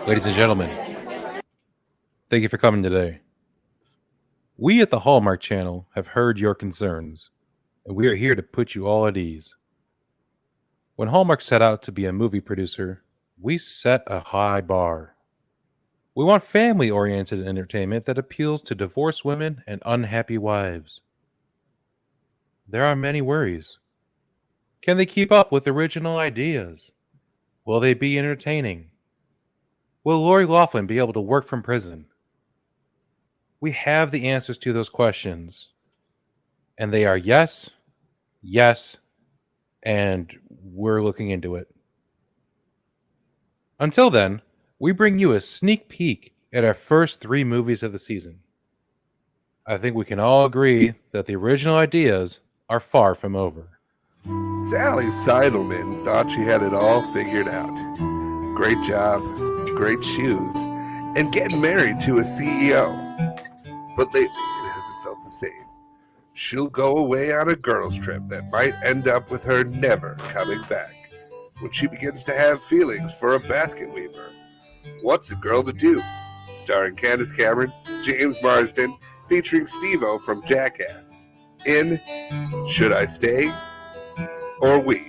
Ladies and gentlemen, thank you for coming today. We at the Hallmark Channel have heard your concerns, and we are here to put you all at ease. When Hallmark set out to be a movie producer, we set a high bar. We want family-oriented entertainment that appeals to divorced women and unhappy wives. There are many worries. Can they keep up with original ideas? Will they be entertaining? Will Lori Loughlin be able to work from prison? We have the answers to those questions. And they are yes, yes, and we're looking into it. Until then, we bring you a sneak peek at our first 3 movies of the season. I think we can all agree that the original ideas are far from over. Sally Seidelman thought she had it all figured out. Great job, great shoes, and getting married to a CEO. But lately, it hasn't felt the same. She'll go away on a girls' trip that might end up with her never coming back. When she begins to have feelings for a basket weaver. What's a Girl to Do? Starring Candace Cameron, James Marsden, featuring Steve-O from Jackass. In Should I Stay or Weave?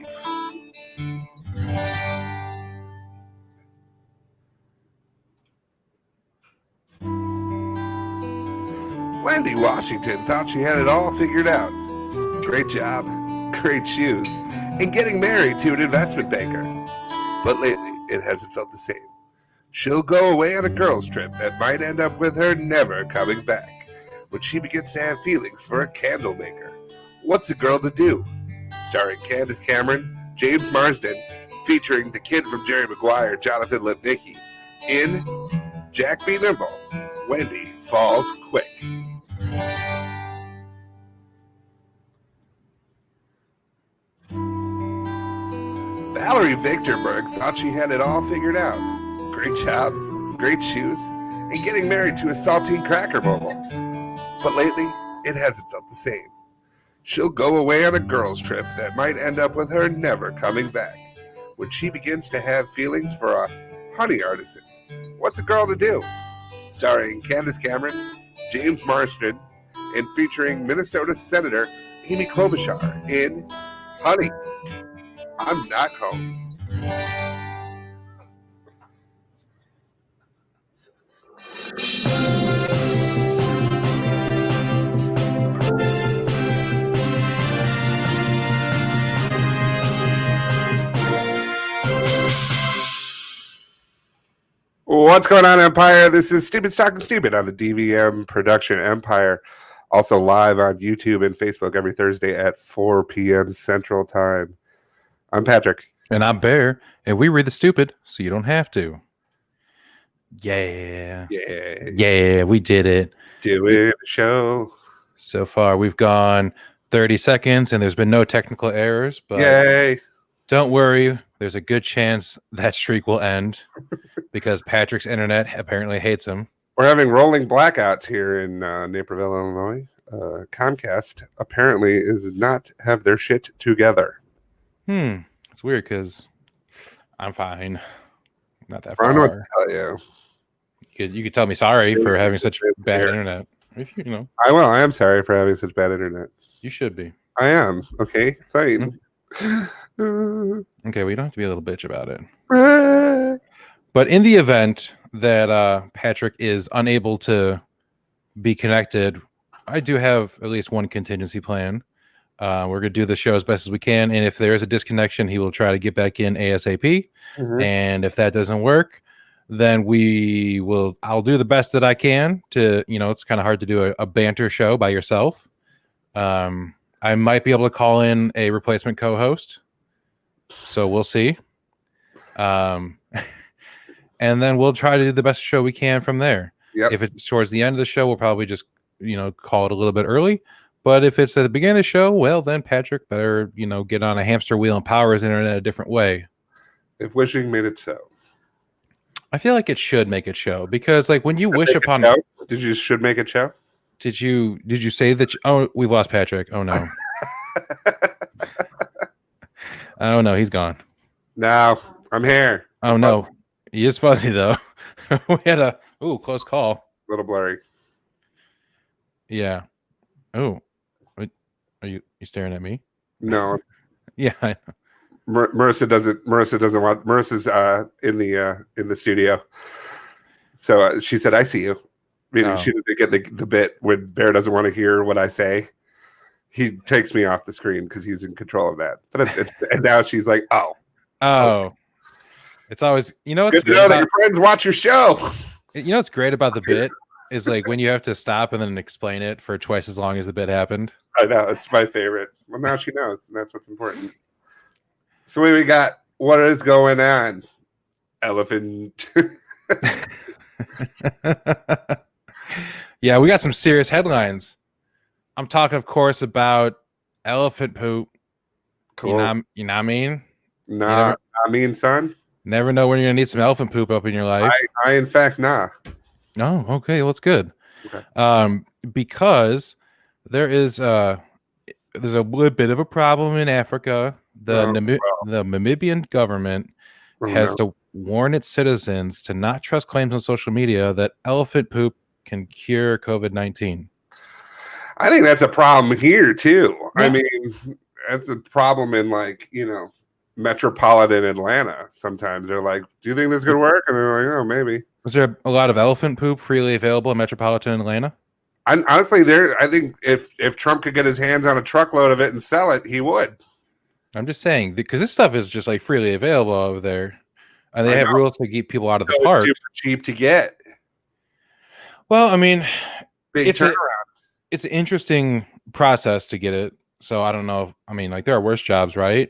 Wendy Washington thought she had it all figured out. Great job, great shoes, and getting married to an investment banker. But lately, it hasn't felt the same. She'll go away on a girls' trip that might end up with her never coming back. When she begins to have feelings for a candle maker. What's a Girl to Do? Starring Candace Cameron, James Marsden, featuring the kid from Jerry Maguire, Jonathan Lipnicki. In Jack Be Nimble, Wendy Falls Quick. Valerie Victorberg thought she had it all figured out. Great job, great shoes, and getting married to a saltine cracker mogul. But lately, it hasn't felt the same. She'll go away on a girls' trip that might end up with her never coming back. When she begins to have feelings for a honey artisan. What's a Girl to Do? Starring Candace Cameron, James Marsden, and featuring Minnesota Senator Amy Klobuchar in Honey, I'm Not Home. What's going on, Empire? This is Stupid Talking Stupid on the DVM Production Empire. Also live on YouTube and Facebook every Thursday at 4 p.m. Central Time. I'm Patrick. And I'm Bear, and we read the stupid so you don't have to. Yeah. Yeah, we did it. Doing a show. So far, we've gone 30 seconds, and there's been no technical errors. But Yay. Don't worry. There's a good chance that streak will end because Patrick's internet apparently hates him. We're having rolling blackouts here in Naperville, Illinois. Comcast apparently does not have their shit together. It's weird because I'm fine. Not that far. I don't know what to tell you. You could tell me sorry for having such bad internet. If you know. I will. I am sorry for having such bad internet. You should be. I am. Okay, fine. Okay, well, you don't have to be a little bitch about it. But in the event that Patrick is unable to be connected, I do have at least one contingency plan. We're going to do the show as best as we can. And if there is a disconnection, he will try to get back in ASAP. Mm-hmm. And if that doesn't work, then I'll do the best that I can to, it's kind of hard to do a banter show by yourself. I might be able to call in a replacement co-host. So we'll see. And then we'll try to do the best show we can from there. Yep. If it's towards the end of the show, we'll probably just, call it a little bit early. But if it's at the beginning of the show, well, then Patrick better, get on a hamster wheel and power his internet a different way. If wishing made it so. I feel like it should make it show because, like, when you wish upon, did you should make it show? Did you say that? Oh, we've lost Patrick. Oh no. Oh no, he's gone. No, I'm here. Oh no, he is fuzzy though. We had a close call. A little blurry. Yeah. Oh, are you staring at me? No, Yeah. Marissa doesn't. Marissa's in the studio. So she said, "I see you." Meaning she doesn't get the bit when Bear doesn't want to hear what I say. He takes me off the screen because he's in control of that. But and now she's like, "Oh, it's always what's good to know that your friends watch your show." What's great about the bit is like when you have to stop and then explain it for twice as long as the bit happened. I know, it's my favorite. Well, now she knows, and that's what's important. So we got what is going on, elephant. Yeah, we got some serious headlines. I'm talking, of course, about elephant poop. Cool. You know what I mean? Nah, I mean, son. Never know when you're gonna need some elephant poop up in your life. I in fact, nah. Oh, okay, well, it's good. Okay. Because there's a bit of a problem in Africa. The Namibian government has to warn its citizens to not trust claims on social media that elephant poop can cure COVID-19. I think that's a problem here too. Yeah. I mean, that's a problem in metropolitan Atlanta. Sometimes they're like, "Do you think this could work?" And they're like, "Oh, maybe." Was there a lot of elephant poop freely available in metropolitan Atlanta? Honestly, I think if Trump could get his hands on a truckload of it and sell it, he would. I'm just saying, because this stuff is just like freely available over there, and they have rules to keep people out of the park. It's super cheap to get. Well, I mean, big turnaround. It's an interesting process to get it. So I don't know. There are worse jobs, right?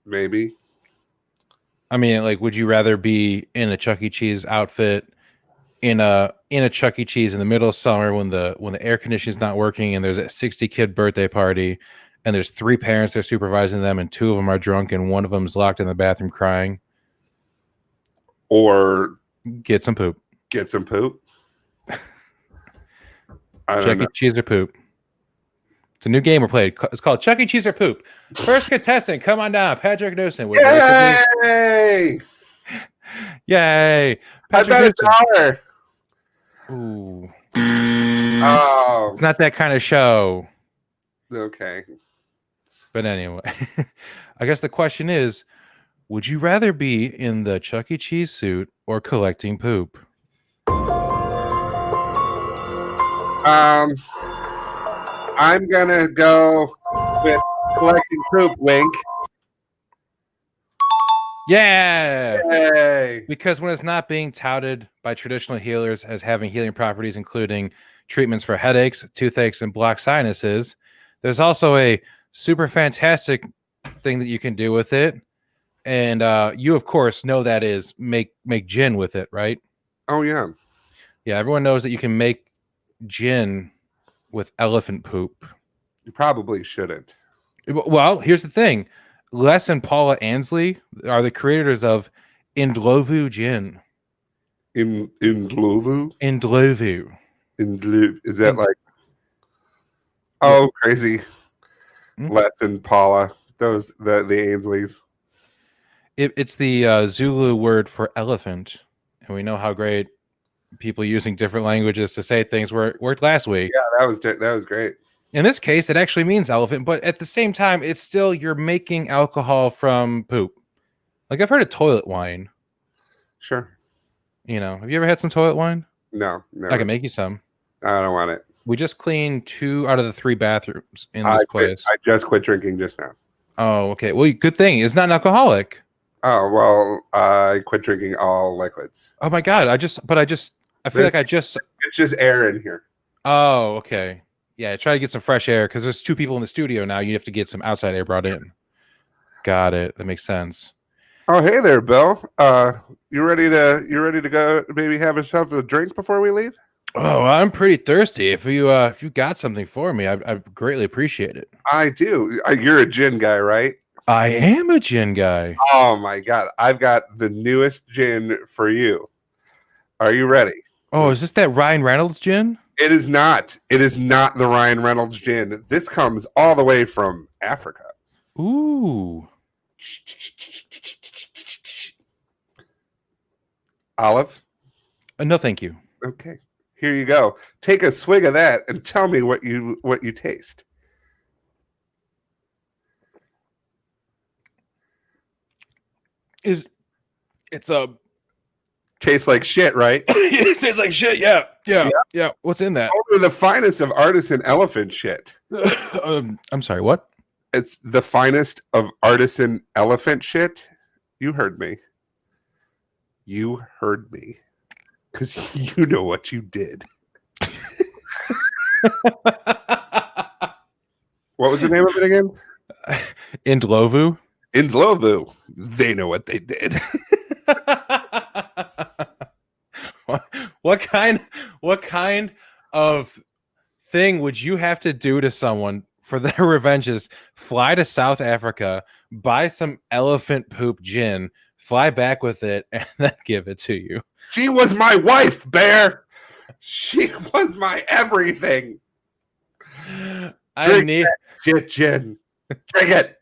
Maybe. Would you rather be in a Chuck E. Cheese outfit in a Chuck E. Cheese in the middle of summer when the air conditioning is not working and there's a 60-kid birthday party and there's 3 parents that are supervising them and 2 of them are drunk and one of them's locked in the bathroom crying? Or get some poop. Get some poop. Chuck E. Cheese or poop. It's a new game we're playing. It's called Chuck E. Cheese or poop. First contestant, come on down, Patrick Newsom. Yay! Yay! Patrick Newsom. Ooh. Oh. It's not that kind of show. Okay. But anyway, I guess the question is, would you rather be in the Chuck E. Cheese suit or collecting poop? I'm gonna go with collecting poop, wink. Yeah! Yay. Because when it's not being touted by traditional healers as having healing properties, including treatments for headaches, toothaches, and blocked sinuses, there's also a super fantastic thing that you can do with it. And you, of course, know that is make gin with it, right? Oh, yeah. Yeah, everyone knows that you can make gin with elephant poop. You probably shouldn't. Well, here's the thing. Les and Paula Ansley are the creators of Indlovu Gin. Indlovu? Indlovu. Is that like... Oh, crazy. Les and Paula. Those, the Ansleys. It's the Zulu word for elephant. And we know how great people using different languages to say things worked last week. Yeah, that was great. In this case, it actually means elephant, but at the same time, it's still you're making alcohol from poop. Like I've heard of toilet wine. Sure. You know, have you ever had some toilet wine? No. I can make you some. I don't want it. We just cleaned 2 out of the 3 bathrooms in this place. I just quit drinking just now. Oh, okay. Well, good thing. It's not an alcoholic. Oh, well, I quit drinking all liquids. Oh my God. I feel like it's just air in here. Oh, okay. Yeah, try to get some fresh air because there's 2 people in the studio now. You have to get some outside air brought in. Got it. That makes sense. Oh, hey there, Bill. You ready to go? Maybe have yourself a drink before we leave. Oh, I'm pretty thirsty. If you got something for me, I greatly appreciate it. I do. You're a gin guy, right? I am a gin guy. Oh my God, I've got the newest gin for you. Are you ready? Oh, is this that Ryan Reynolds gin? It is not. It is not the Ryan Reynolds gin. This comes all the way from Africa. Ooh. Olive? No, thank you. Okay. Here you go. Take a swig of that and tell me what you taste. It's a Tastes like shit, right? it tastes like shit. Yeah. What's in that? Only the finest of artisan elephant shit. I'm sorry. What? It's the finest of artisan elephant shit. You heard me. You heard me. Because you know what you did. What was the name of it again? Indlovu. Indlovu. They know what they did. What kind of thing would you have to do to someone for their revenges? Fly to South Africa, buy some elephant poop gin, fly back with it, and then give it to you. She was my wife, Bear. She was my everything. Drink that shit gin. Drink it.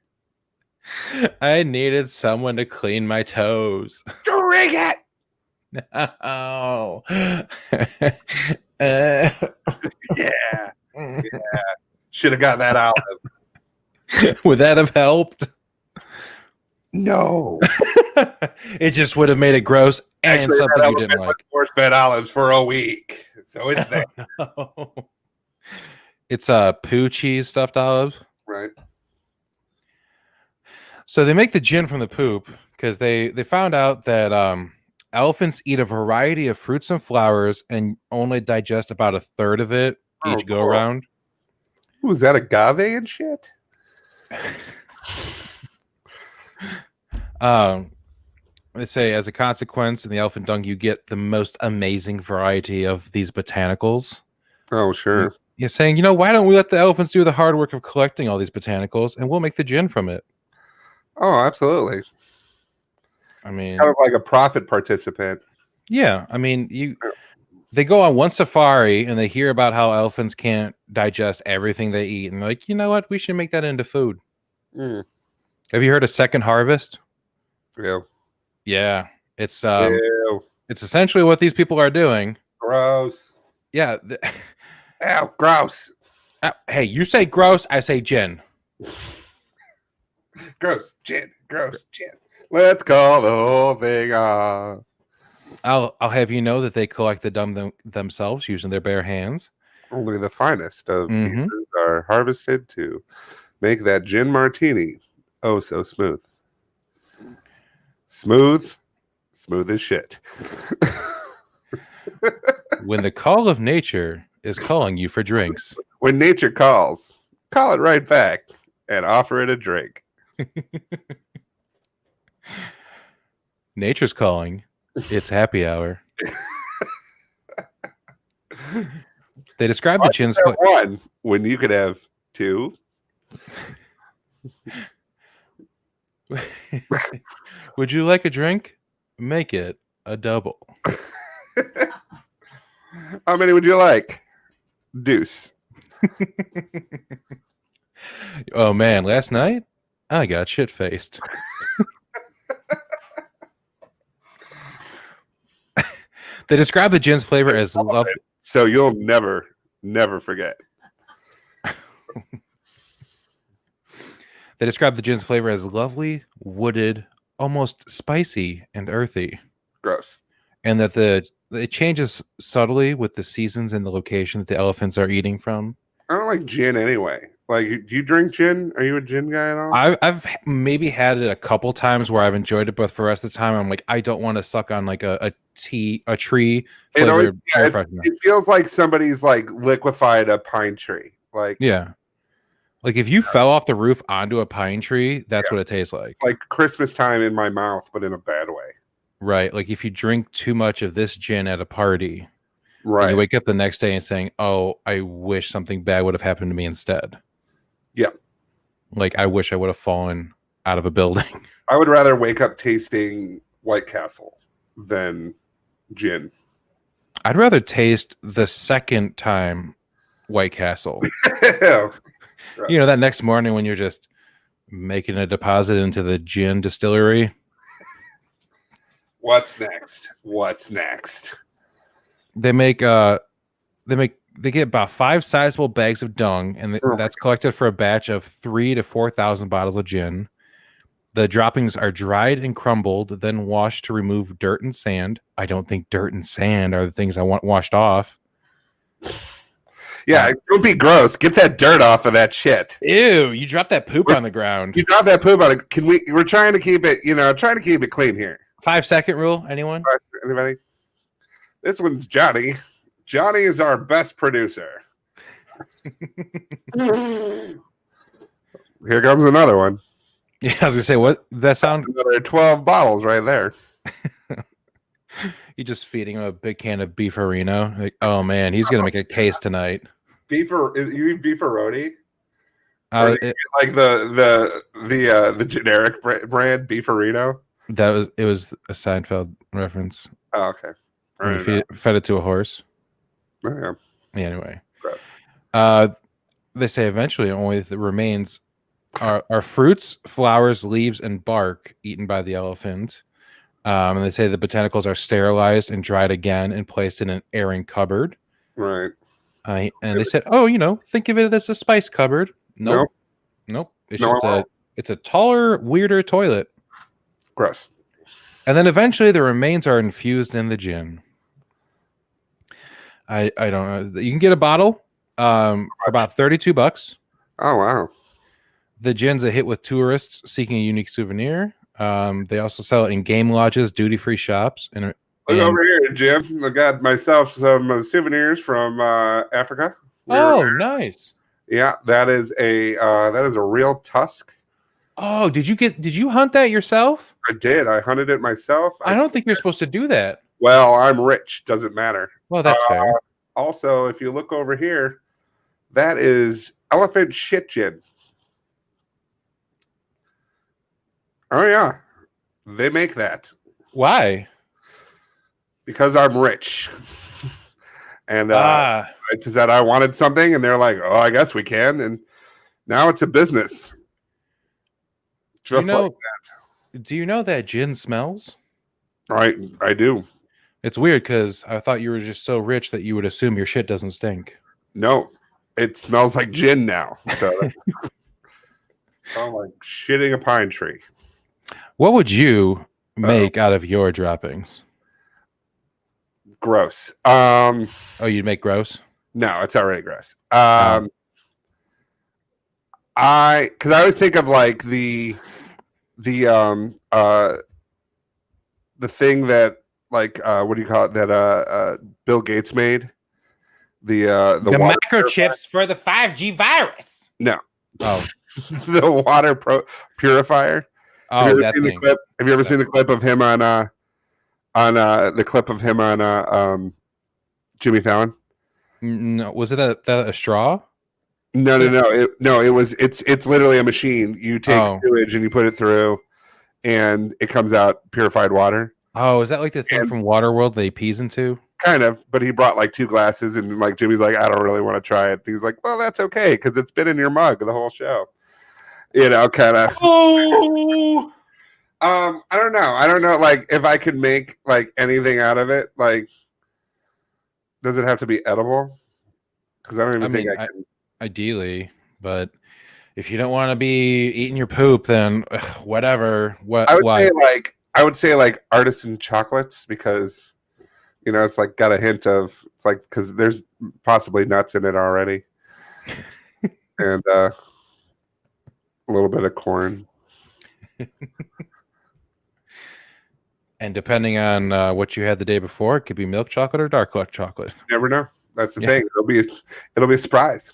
I needed someone to clean my toes. Drink it. No. Yeah. Should have got that olive. Would that have helped? No. It just would have made it gross and Actually, something you didn't like. Force-fed olives for a week. So it's there. No. It's poo cheese stuffed olives. Right. So they make the gin from the poop because they found out that elephants eat a variety of fruits and flowers and only digest about a third of it each go around. Was that agave and shit? They say as a consequence in the elephant dung you get the most amazing variety of these botanicals. Oh, sure. You're saying, why don't we let the elephants do the hard work of collecting all these botanicals and we'll make the gin from it? Oh, absolutely. I mean, kind of like a profit participant. Yeah, I mean, they go on one safari and they hear about how elephants can't digest everything they eat, and they're like, you know what, we should make that into food. Mm. Have you heard of Second Harvest? Yeah, it's essentially what these people are doing. Gross. Yeah. Ow, gross. Hey, you say gross, I say gin. Gross gin. Gross gin. Let's call the whole thing off. I'll have you know that they collect the dung themselves using their bare hands. Only the finest of pieces are harvested to make that gin martini oh so smooth. Smooth as shit. When the call of nature is calling you for drinks. When nature calls, call it right back and offer it a drink. Nature's calling. It's happy hour. They describe the gin's one when you could have two. Would you like a drink? Make it a double. How many would you like? Deuce. Oh man, last night I got shit-faced. They describe the gin's flavor as love. So you'll never forget. They describe the gin's flavor as lovely, wooded, almost spicy and earthy. Gross. And that it changes subtly with the seasons and the location that the elephants are eating from. I don't like gin anyway. Like, do you drink gin? Are you a gin guy at all? I've maybe had it a couple times where I've enjoyed it, but for the rest of the time, I'm like, I don't want to suck on like a tree flavored. It feels like somebody's like liquefied a pine tree. Like, yeah, like if you fell off the roof onto a pine tree, that's what it tastes like. Like Christmas time in my mouth, but in a bad way. Right. Like if you drink too much of this gin at a party, right? And you wake up the next day and saying, "Oh, I wish something bad would have happened to me instead." Yeah. Like I wish I would have fallen out of a building. I would rather wake up tasting White Castle than gin. I'd rather taste the second time White Castle. You know, that next morning when you're just making a deposit into the gin distillery. What's next? What's next? They get about 5 sizable bags of dung, and that's collected for a batch of 3,000 to 4,000 bottles of gin. The droppings are dried and crumbled, then washed to remove dirt and sand. I don't think dirt and sand are the things I want washed off. Yeah, don't be gross. Get that dirt off of that shit. Ew, you dropped that poop on the ground. You dropped that poop on it. We're trying to keep it, trying to keep it clean here. 5-second rule, anyone? Anybody? This one's Johnny. Johnny is our best producer. Here comes another one. Yeah, I was gonna say, what that sound? Another 12 bottles right there. You just feeding him a big can of beefarino. Like, oh man, he's gonna make a case tonight. You eat beefaroni? Like the generic brand beefarino? It was a Seinfeld reference. Oh, okay. Fed it to a horse. Oh, yeah. Anyway, gross. They say eventually only the remains are fruits, flowers, leaves, and bark eaten by the elephant. And they say the botanicals are sterilized and dried again and placed in an airing cupboard. Right. And they said, "Oh, think of it as a spice cupboard." Nope. It's a taller, weirder toilet. Gross. And then eventually the remains are infused in the gin. I don't know. You can get a bottle for about $32. Oh wow. The gin's a hit with tourists seeking a unique souvenir. They also sell it in game lodges, duty-free shops. Look over here, Jim. I got myself some souvenirs from Africa. Nice. Yeah, that is a real tusk. Oh, did you hunt that yourself? I did. I hunted it myself. I don't think you're supposed to do that. Well, I'm rich. Doesn't matter. Well, that's fair. Also, if you look over here, that is elephant shit gin. Oh yeah, they make that. Why? Because I'm rich, and I said I wanted something, and they're like, "Oh, I guess we can," and now it's a business. Just like that. Do you know that gin smells? Right, I do. It's weird because I thought you were just so rich that you would assume your shit doesn't stink. No, it smells like gin now. So I'm like shitting a pine tree. What would you make out of your droppings? Gross. You'd make gross? No, it's already gross. Because I always think of like the thing that what do you call it that Bill Gates made the microchips for the 5G virus. No. Oh. The water purifier. Oh, that thing. Have you ever seen the clip of him on Jimmy Fallon? No, was it a straw? No. It's literally a machine. You take sewage and you put it through, and it comes out purified water. Oh, is that like the thing from Waterworld they pees into? Kind of, but he brought like 2 glasses, and like Jimmy's like, I don't really want to try it. He's like, well, that's okay because it's been in your mug the whole show. Kind of. Oh. I don't know. I don't know. Like, if I could make like anything out of it, like, does it have to be edible? Because I don't even think I can. Ideally, but if you don't want to be eating your poop, then whatever. I would say like artisan chocolates because it's like got a hint of because there's possibly nuts in it already, and a little bit of corn. And depending on what you had the day before, it could be milk chocolate or dark chocolate. You never know. That's the thing. It'll be a surprise.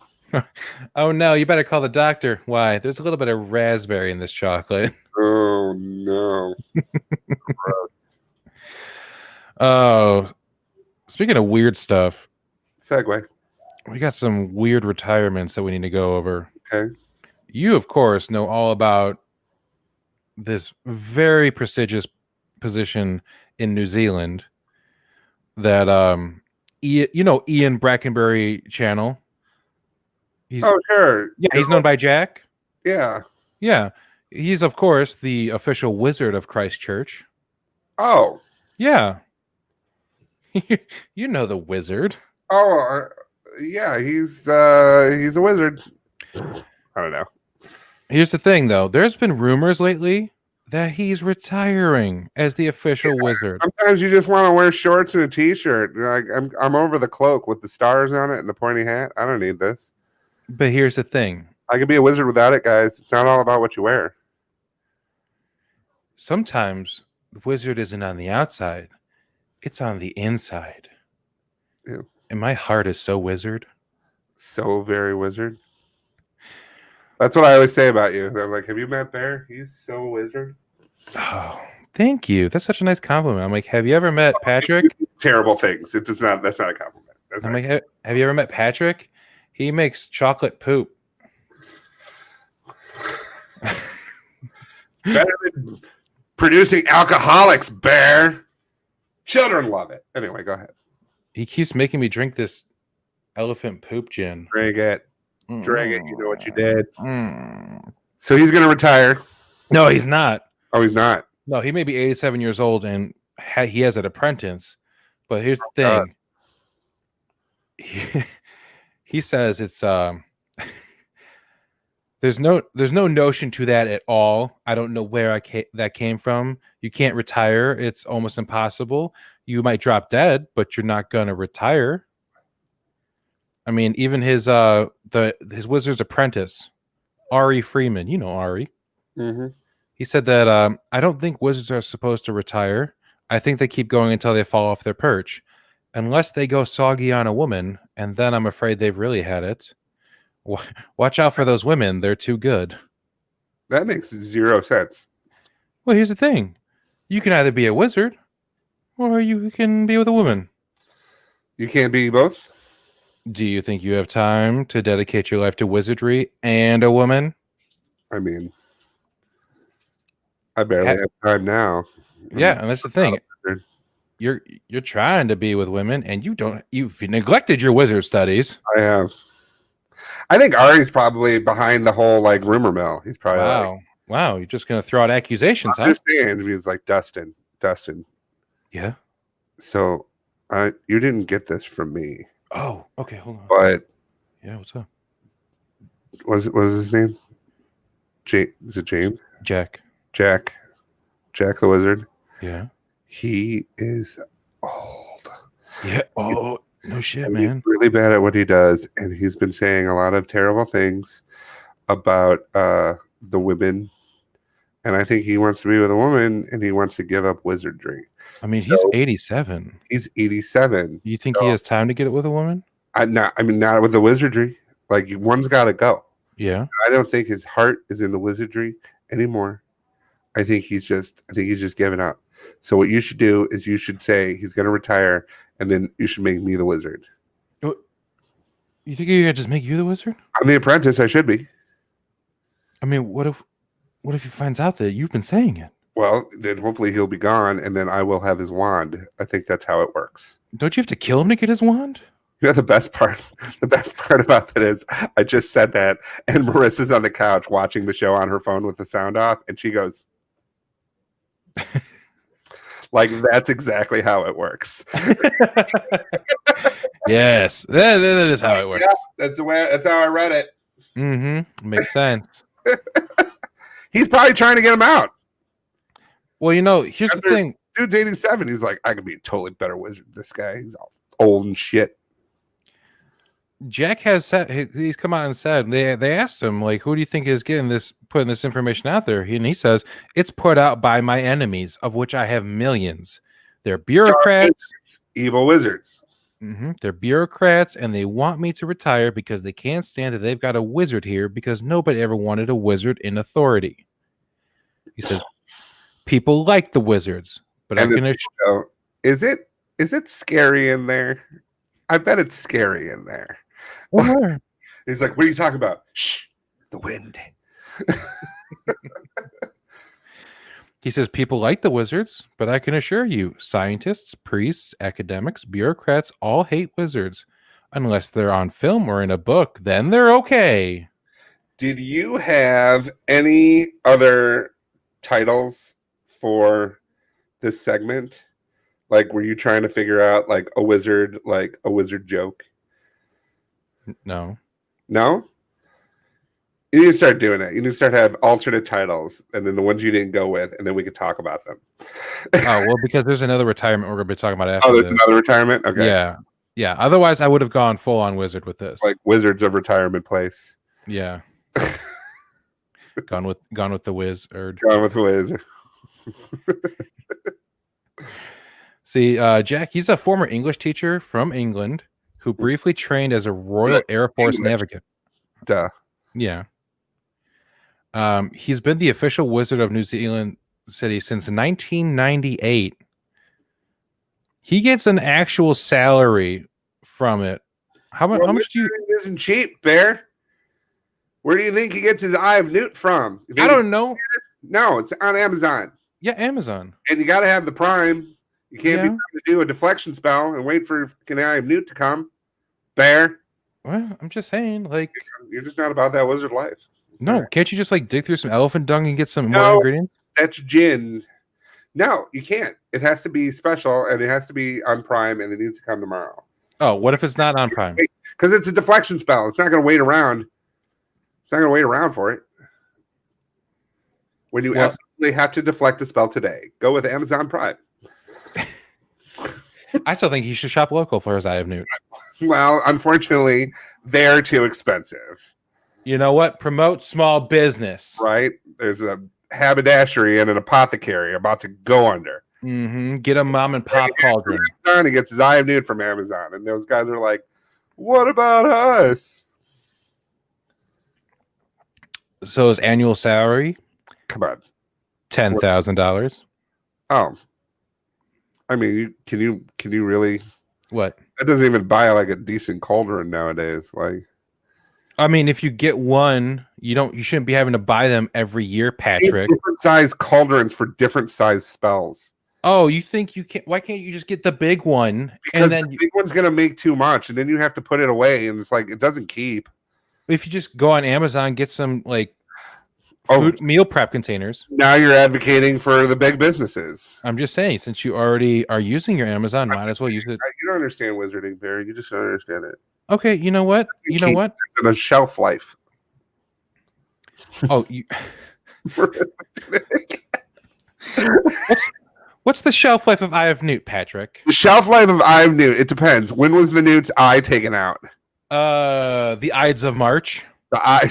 Oh no! You better call the doctor. Why? There's a little bit of raspberry in this chocolate. Oh no! Oh, speaking of weird stuff, segue. We got some weird retirements that we need to go over. Okay. You, of course, know all about this very prestigious position in New Zealand that Ian Brackenbury channel. Oh, sure. Yeah, he's known by Jack. Yeah. Yeah, he's of course the official wizard of Christchurch. Oh. Yeah, you know the wizard. Oh, yeah. He's a wizard. I don't know. Here's the thing, though. There's been rumors lately that he's retiring as the official wizard. Sometimes you just want to wear shorts and a t-shirt. Like I'm over the cloak with the stars on it and the pointy hat. I don't need this. But here's the thing. I can be a wizard without it, guys. It's not all about what you wear. Sometimes the wizard isn't on the outside. It's on the inside. Yeah. And my heart is so wizard. So very wizard. That's what I always say about you. I'm like, have you met Bear? He's so wizard. Oh, thank you. That's such a nice compliment. I'm like, have you ever met Patrick? Terrible things. That's not a compliment. I'm like, have you ever met Patrick? He makes chocolate poop. Better than producing alcoholics, Bear. Children love it. Anyway, go ahead. He keeps making me drink this elephant poop gin. Drink it. Drink it. You know what you did. Mm. So he's going to retire. No, he's not. Oh, he's not. No, he may be 87 years old and he has an apprentice. But here's the thing. He says it's there's no notion to that at all. I don't know where that came from. You can't retire. It's almost impossible. You might drop dead, but you're not gonna retire. I mean, even his wizard's apprentice, Ari Freeman. You know Ari. Mm-hmm. He said that I don't think wizards are supposed to retire. I think they keep going until they fall off their perch, unless they go soggy on a woman, and then I'm afraid they've really had it. Watch out for those women. They're too good. That makes zero sense. Well, here's the thing. You can either be a wizard or you can be with a woman. You can't be both? Do you think you have time to dedicate your life to wizardry and a woman? I mean, I barely have time now. Yeah, and that's the thing. You're trying to be with women and you've neglected your wizard studies. I have. I think Ari's probably behind the whole like rumor mill. He's probably wow. You're just gonna throw out accusations, I'm just saying. He was like Dustin. Yeah. So, you didn't get this from me. Oh, okay. Hold on. But yeah, what's up? What was his name? Is it James? Jack the Wizard. Yeah. He is old. Yeah. Oh, no shit, and man. He's really bad at what he does, and he's been saying a lot of terrible things about the women. And I think he wants to be with a woman, and he wants to give up wizardry. I mean, he's 87. He's 87. You think he has time to get it with a woman? Not with the wizardry. Like, one's got to go. Yeah. I don't think his heart is in the wizardry anymore. I think he's just given up. So what you should do is you should say he's going to retire, and then you should make me the wizard. You think you could just make you the wizard? I'm the apprentice. I should be. I mean, what if he finds out that you've been saying it? Well, then hopefully he'll be gone, and then I will have his wand. I think that's how it works. Don't you have to kill him to get his wand? You know, the best part about that is I just said that, and Marissa's on the couch watching the show on her phone with the sound off, and she goes, like, that's exactly how it works. Yes, that is how it works. Yeah, that's how I read it. Mm-hmm. Makes sense. He's probably trying to get him out. Well, here's the thing. Dude's 87. He's like, I could be a totally better wizard than this guy. He's all old and shit. Jack has said, he's come out and said, they asked him, like, who do you think is putting this information out there? And he says, it's put out by my enemies, of which I have millions. They're bureaucrats. Evil wizards. Mm-hmm. They're bureaucrats, and they want me to retire because they can't stand that they've got a wizard here because nobody ever wanted a wizard in authority. He says, people like the wizards, but I can assure is it scary in there? I bet it's scary in there. Where? He's like, what are you talking about? Shh, the wind. He says people like the wizards, but I can assure you, scientists, priests, academics, bureaucrats all hate wizards. Unless they're on film or in a book, then they're okay. Did you have any other titles for this segment? Like, were you trying to figure out like a wizard joke? No. No? You need to start doing it. You need to start have alternate titles, and then the ones you didn't go with, and then we could talk about them. Oh, well, because there's another retirement we're going to be talking about after there's this. another retirement? Okay. Yeah. Yeah. Otherwise, I would have gone full on wizard with this. Like Wizards of Retirement Place. Yeah. gone with the wizard. Gone with Wiz. See, Jack, he's a former English teacher from England who briefly trained as a Royal Air Force navigator. Duh. Yeah. He's been the official wizard of New Zealand City since 1998. He gets an actual salary from it. How much do you? Isn't cheap, Bear. Where do you think he gets his Eye of Newt from? I don't know. No, it's on Amazon. Yeah, Amazon. And you got to have the Prime. You can't be trying to do a deflection spell and wait for an Eye of Newt to come. Bear. Well, I'm just saying, like, you're just not about that wizard life. No, can't you just like dig through some elephant dung and get some more ingredients? That's gin. No, you can't. It has to be special, and it has to be on Prime, and it needs to come tomorrow. Oh, what if it's not on Prime? Because it's a deflection spell. It's not going to wait around. It's not going to wait around for it. When you absolutely have to deflect a spell today, go with Amazon Prime. I still think he should shop local for his Eye of Newt. Well, unfortunately, they're too expensive. You know what? Promote small business. Right? There's a haberdashery and an apothecary about to go under. Mm-hmm. Get a mom and pop cauldron. He gets his Eye of Newt from Amazon. And those guys are like, what about us? So his annual salary? Come on. $10,000. Oh. I mean, can you really? What? That doesn't even buy like a decent cauldron nowadays. Like, I mean, if you get one, you shouldn't be having to buy them every year, Patrick. Different size cauldrons for different size spells. Oh, you think you can't? Why can't you just get the big one? Because and then the big one's gonna make too much, and then you have to put it away, and it's like it doesn't keep. If you just go on Amazon, get some like food meal prep containers. Now you're advocating for the big businesses. I'm just saying, since you already are using your Amazon, might as well use it. You don't understand wizarding, Barry. You just don't understand it. Okay, you know what? You know what? The shelf life. Oh, what's the shelf life of Eye of Newt, Patrick? The shelf life of Eye of Newt. It depends. When was the Newt's eye taken out? The Ides of March. The eye.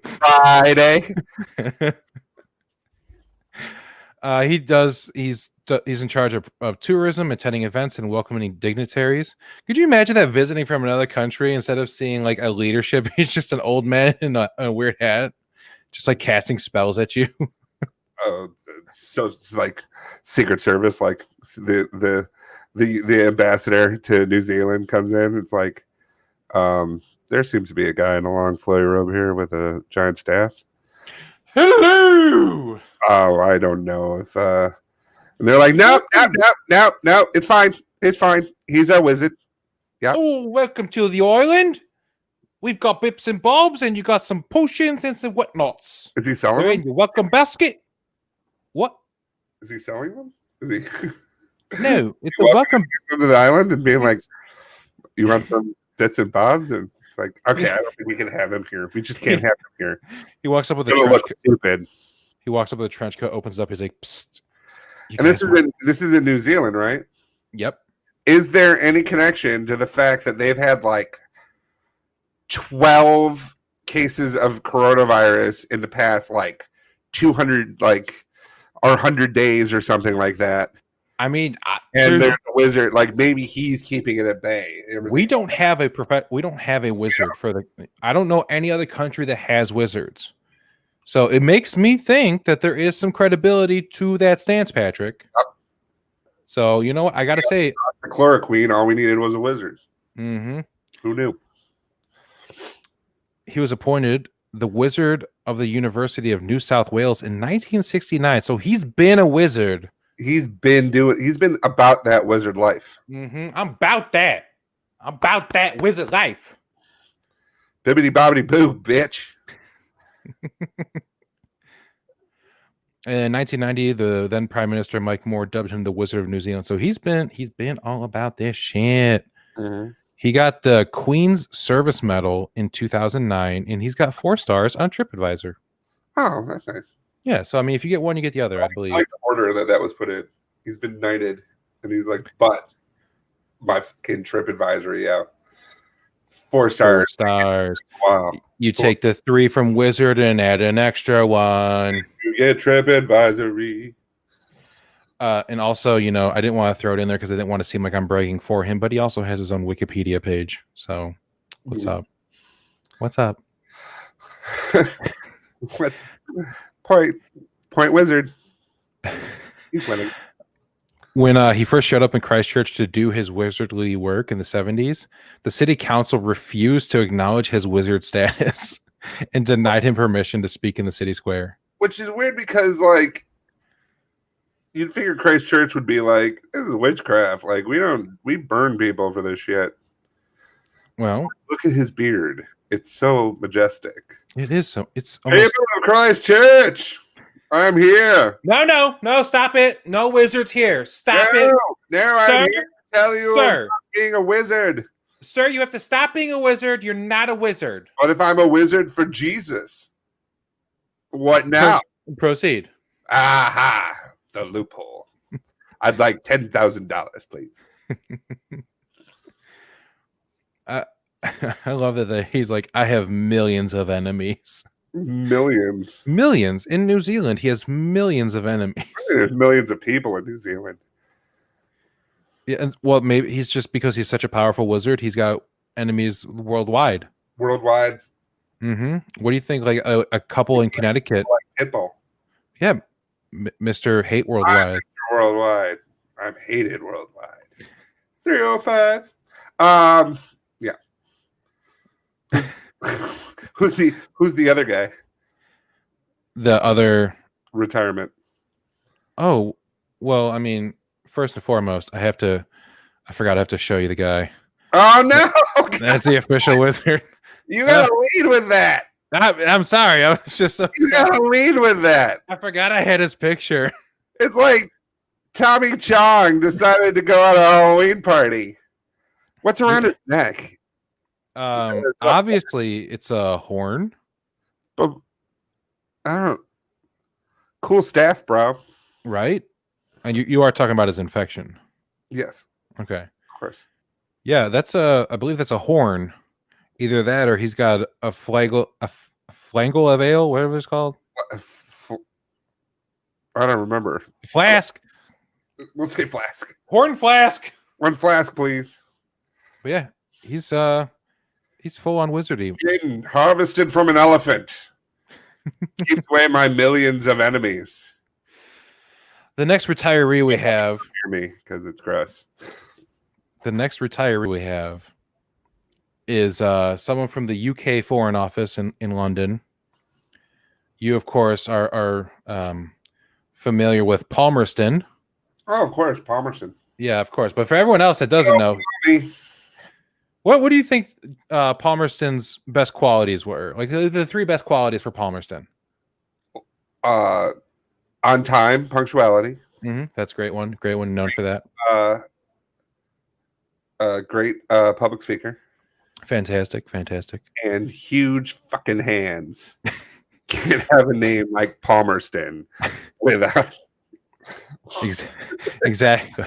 Friday. He's in charge of tourism, attending events, and welcoming dignitaries. Could you imagine that visiting from another country, instead of seeing like a leadership, he's just an old man in a weird hat, just like casting spells at you? Oh, so it's like Secret Service, like the ambassador to New Zealand comes in. It's like, there seems to be a guy in a long flowy robe here with a giant staff. Hello. Oh, I don't know if and they're like, nope, it's fine. It's fine. He's our wizard. Yeah. Oh, welcome to the island. We've got bips and bobs, and you got some potions and some whatnots. Is he selling We're them? in your welcome basket. What? Is he selling them? Is he? No, it's a welcome to the island and being like, you want some bits and bobs? And it's like, okay, I don't think we can have him here. We just can't have him here. He walks up with a It'll trench look coat. stupid. He walks up with a trench coat, opens up. He's like, psst. And this is in New Zealand, right? Yep. Is there any connection to the fact that they've had like 12 cases of coronavirus in the past like 200 like or 100 days or something like that? I mean, and there's a wizard, like maybe he's keeping it at bay. We don't have a wizard for the. I don't know any other country that has wizards, so it makes me think that there is some credibility to that stance, Patrick. Yep. So you know what I got to say. The chloroquine, all we needed was a wizard. Mm-hmm. Who knew? He was appointed the wizard of the University of New South Wales in 1969. So he's been a wizard. He's been about that wizard life. I'm about that. I'm about that wizard life. Bibbidi bobbidi boo, bitch. In 1990, the then Prime Minister Mike Moore dubbed him the Wizard of New Zealand. So he's been all about this shit. Mm-hmm. He got the Queen's Service Medal in 2009, and he's got 4 stars on TripAdvisor. Oh, that's nice. Yeah, so I mean, if you get one, you get the other, I believe. I like the order that was put in. He's been knighted, and he's like, but my fucking TripAdvisor, yeah. 4 stars. 4 stars. Wow. You take the 3 from Wizard and add an extra 1. You get TripAdvisory. And also, you know, I didn't want to throw it in there because I didn't want to seem like I'm bragging for him, but he also has his own Wikipedia page. So, what's up? What's up? What's point wizard? He's winning. When he first showed up in Christchurch to do his wizardly work in the 70s, the city council refused to acknowledge his wizard status and denied him permission to speak in the city square. Which is weird because, like, you'd figure Christchurch would be like, this is witchcraft. Like, we burn people for this shit. Well, look at his beard. It's so majestic. It is so. It's almost... People of Christchurch, I'm here. No, stop it. No wizards here. Stop it. No, sir, I'm here to tell you sir, about being a wizard. Sir, you have to stop being a wizard. You're not a wizard. What if I'm a wizard for Jesus? What now? Proceed. Aha, the loophole. I'd like $10,000, please. I love that he's like, I have millions of enemies. Millions. Millions. In New Zealand, he has millions of enemies. There's millions of people in New Zealand. Yeah, and, well, maybe he's just because he's such a powerful wizard, he's got enemies worldwide. Worldwide. Mm-hmm. What do you think? Like a couple in Connecticut. Like Pitbull. Yeah. Mr. Hate Worldwide. I'm Mr. Worldwide. I'm hated worldwide. 305. Yeah. Who's the other guy? The other retirement. Oh, well, I mean, first and foremost, I have to show you the guy. Oh no! That's the official wizard. You gotta lead with that. I'm sorry. I was just so you gotta lead with that. I forgot I had his picture. It's like Tommy Chong decided to go on a Halloween party. What's around his neck? Obviously it's a horn. But I don't know. Cool staff, bro. Right? And you are talking about his infection. Yes. Okay. Of course. Yeah, I believe that's a horn. Either that or he's got a flangle of ale, whatever it's called. I don't remember. Flask. We'll say flask. Horn flask. 1 flask, please. But yeah, he's full on wizardy. Getting harvested from an elephant. Keeps away my millions of enemies. The next retiree we have. Hear me, because it's gross. The next retiree we have is someone from the UK Foreign Office in London. You, of course, are familiar with Palmerston. Oh, of course, Palmerston. Yeah, of course. But for everyone else that doesn't know, what do you think Palmerston's best qualities were? Like the 3 best qualities for Palmerston? On time, punctuality. Mm-hmm. That's a great one. Great one, known for that. Great public speaker. Fantastic. And huge fucking hands. Can't have a name like Palmerston without. Exactly.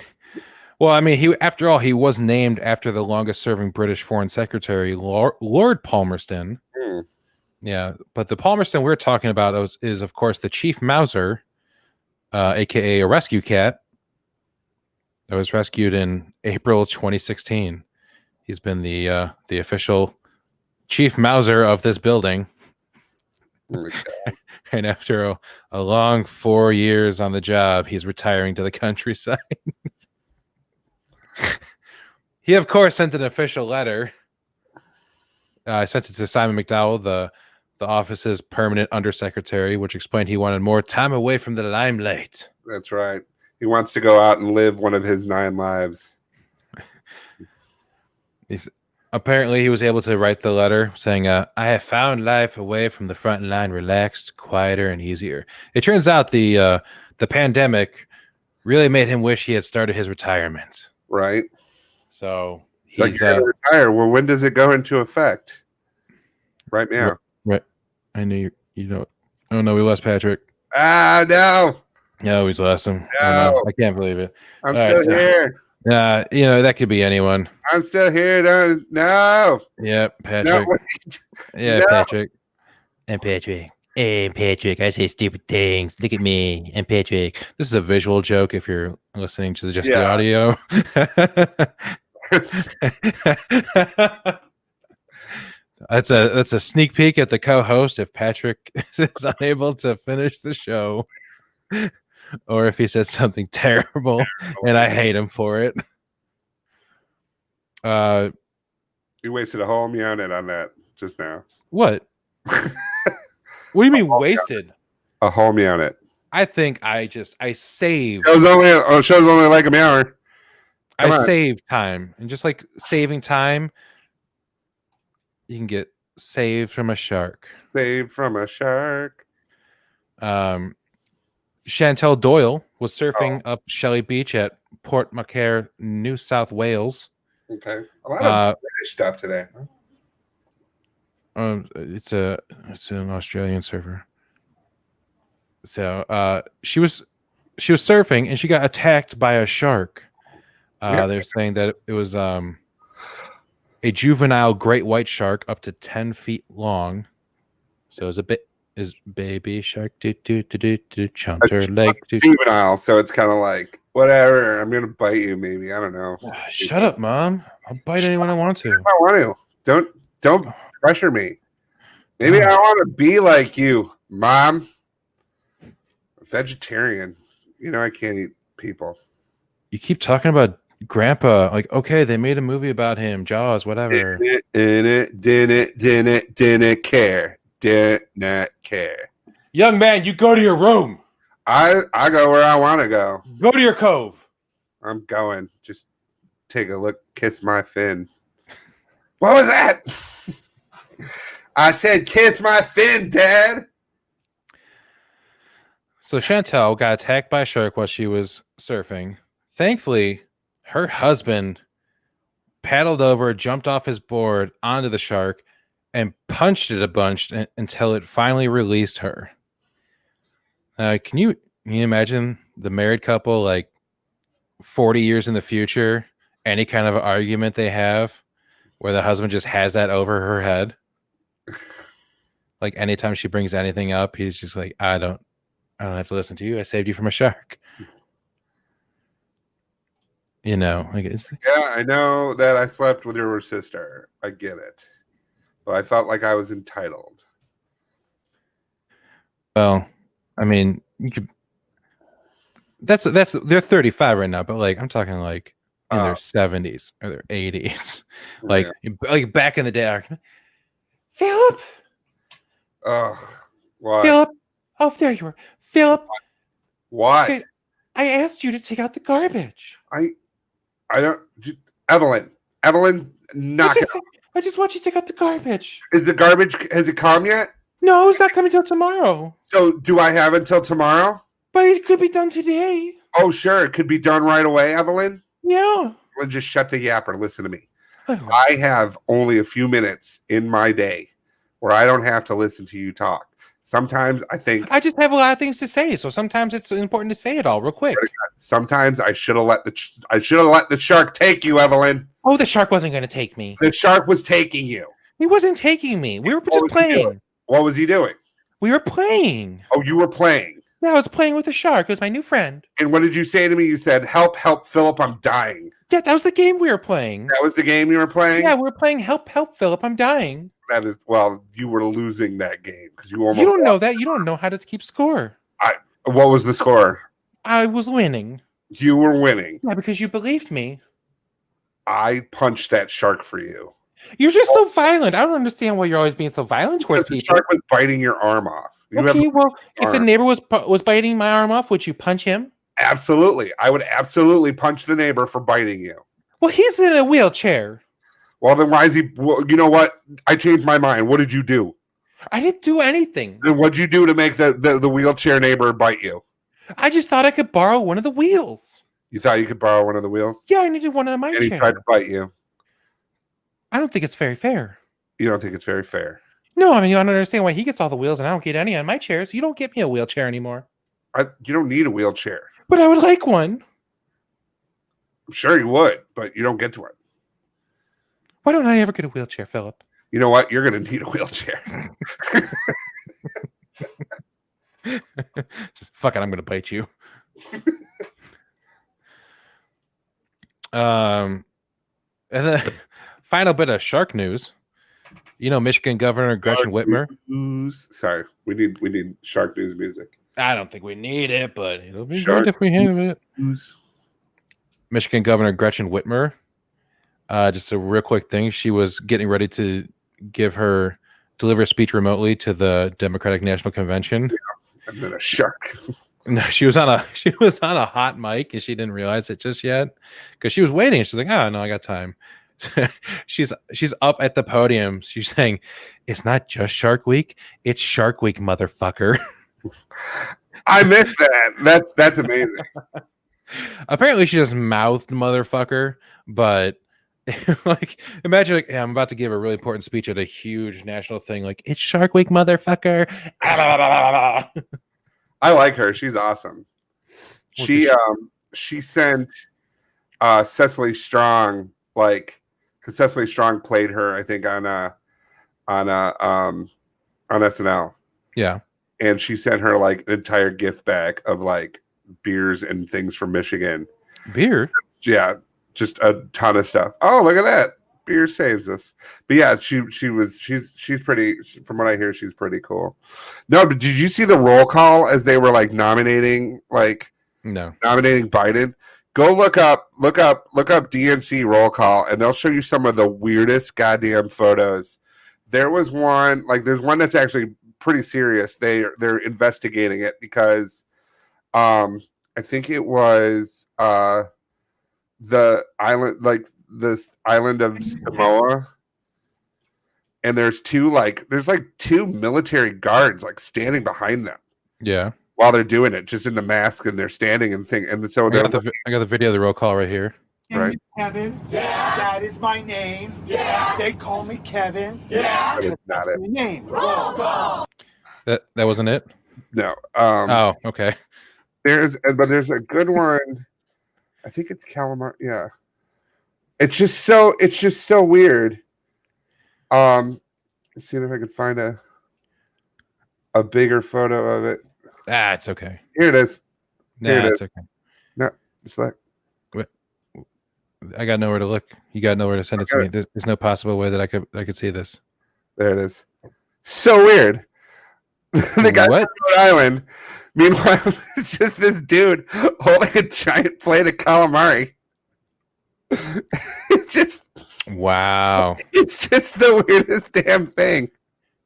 Well, I mean, he was named after the longest-serving British Foreign Secretary, Lord Palmerston. Mm. Yeah, but the Palmerston we're talking about is of course, the Chief Mauser, aka a rescue cat that was rescued in April 2016. He's been the official Chief Mauser of this building. Oh and after a long 4 years on the job, he's retiring to the countryside. He, of course, sent an official letter. I sent it to Simon McDowell, the the office's permanent undersecretary, which explained he wanted more time away from the limelight. That's right. He wants to go out and live one of his 9 lives. Apparently, he was able to write the letter saying, I have found life away from the front line relaxed, quieter, and easier. It turns out the pandemic really made him wish he had started his retirement. Right. So he's like, you're gonna retire. Well, when does it go into effect? Right now. Right. I knew you know. Oh no, we lost Patrick. Ah, no. No, he's lost him. No. Oh, no. I can't believe it. I'm still here. That could be anyone. I'm still here. No. Yep, Patrick. No, yeah, no. Patrick. And Patrick. Hey, Patrick, I say stupid things. Look at me. And Patrick. This is a visual joke if you're listening to just the audio. That's a sneak peek at the co-host if Patrick is unable to finish the show. Or if he says something terrible and I hate him for it. You wasted a whole minute on that just now. What? What do you mean wasted? A whole minute. I think I saved. Show's only like an hour. I saved time. And just like saving time, you can get saved from a shark. Saved from a shark. Chantel Doyle was surfing up Shelley Beach at Port Macquarie, New South Wales. Okay, a lot of British stuff today. It's an Australian surfer. So she was surfing and she got attacked by a shark. They're saying that it was a juvenile great white shark up to 10 feet long. So it's a bit. Is baby shark chomp her leg juvenile, so it's kind of like whatever. I'm gonna bite you, maybe. I don't know. Shut up, Mom. I'll bite anyone I want to. I want to. Don't pressure me. Maybe I want to be like you, Mom. Vegetarian. You know I can't eat people. You keep talking about Grandpa. Like, okay, they made a movie about him, Jaws, whatever. Didn't care. Did not care. Young man, you go to your room. I go where I want to go. Go to your cove. I'm going. Just take a look. Kiss my fin. What was that? I said kiss my fin, Dad. So Chantel got attacked by a shark while she was surfing. Thankfully, her husband paddled over, jumped off his board onto the shark, and punched it a bunch until it finally released her. Can you imagine the married couple like 40 years in the future, any kind of argument they have where the husband just has that over her head? Like anytime she brings anything up, he's just like, I don't have to listen to you. I saved you from a shark. You know, like I know that I slept with your sister. I get it. But I felt like I was entitled. Well, I mean, you could. That's they're 35 right now, but like I'm talking like in their 70s or their 80s, like back in the day. Philip. What? Philip. Oh, there you are, Philip. What? Okay, I asked you to take out the garbage. I don't. Evelyn, knock it. I just want you to take out the garbage. Is the garbage, has it come yet? No, it's not coming till tomorrow. So do I have until tomorrow? But it could be done today. Oh, sure. It could be done right away, Evelyn. Yeah. Well, just shut the yapper. Listen to me. I have only a few minutes in my day where I don't have to listen to you talk. Sometimes I think I just have a lot of things to say, so sometimes it's important to say it all real quick. Sometimes I should have let the shark take you, Evelyn. Oh, the shark wasn't going to take me. The shark was taking you. He wasn't taking me. We were just playing. What was he doing? We were playing. Oh, you were playing. Yeah, I was playing with the shark. It was my new friend. And what did you say to me? You said, "Help, Philip, I'm dying." Yeah, that was the game we were playing. That was the game you were playing? Yeah, we were playing Help, Philip, I'm dying. That is, well, you were losing that game because you almost. You don't know that. You don't know how to keep score. What was the score? I was winning. You were winning. Yeah, because you believed me. I punched that shark for you. You're just so violent. I don't understand why you're always being so violent towards The people. shark was biting your arm off. You Okay, have well, if the arm. neighbor was biting my arm off, would you punch him? Absolutely. I would absolutely punch the neighbor for biting you. Well, he's in a wheelchair. Well, then why is he? Well, you know what? I changed my mind. What did you do? I didn't do anything. Then what'd you do to make the wheelchair neighbor bite you? I just thought I could borrow one of the wheels. You thought you could borrow one of the wheels? Yeah, I needed one on my And he chair. tried to bite you. I don't think it's very fair. You don't think it's very fair? No, I mean, you don't understand why he gets all the wheels and I don't get any on my chairs. You don't get me a wheelchair anymore. You don't need a wheelchair. But I would like one. I'm sure you would, but you don't get to one. Why don't I ever get a wheelchair, Philip? You know what? You're going to need a wheelchair. Just, fuck it, I'm going to bite you. And then final bit of shark news. You know, Michigan Governor Gretchen Whitmer. Sorry, we need shark news music. I don't think we need it, but it'll be Shark good if we have it. News. Michigan Governor Gretchen Whitmer. Just a real quick thing. She was getting ready to deliver a speech remotely to the Democratic National Convention. Yeah, and then a shark. No, she was on a hot mic and she didn't realize it just yet because she was waiting. She's like, "Oh no, I got time." she's up at the podium. She's saying, "It's not just Shark Week; it's Shark Week, motherfucker." I missed that. That's amazing. Apparently, she just mouthed "motherfucker," but like, imagine like, I'm about to give a really important speech at a huge national thing. Like, it's Shark Week, motherfucker. I like her. She's awesome. She sent Cecily Strong, like, because Cecily Strong played her, I think, on SNL. Yeah. And she sent her like an entire gift bag of like beers and things from Michigan. Beer? Yeah, just a ton of stuff. Oh, look at that. Beer saves us. But yeah, she's pretty, from what I hear, she's pretty cool. No, but did you see the roll call as they were like nominating Biden? Go look up DNC roll call and they'll show you some of the weirdest goddamn photos. There was one, like there's one that's actually pretty serious. They're investigating it because I think it was the island, like this island of Samoa, and there's two military guards like standing behind them. Yeah. While they're doing it, just in the mask, and they're standing and thing, and so I got the video of the roll call right here. Right. Kevin. Yeah. That is my name. Yeah. They call me Kevin. Yeah. That is not it. My name. Roll call. That wasn't it? No. Oh, okay. There's a good one. I think it's calamari. Yeah. It's just so weird. Let's see if I can find a bigger photo of it. It's okay. Here it is. It's okay. No, it's like I got nowhere to look. You got nowhere to send it to me. There's no possible way that I could see this. There it is. So weird. The guy from Rhode Island. Meanwhile, it's just this dude holding a giant plate of calamari. It's just wow. It's just the weirdest damn thing.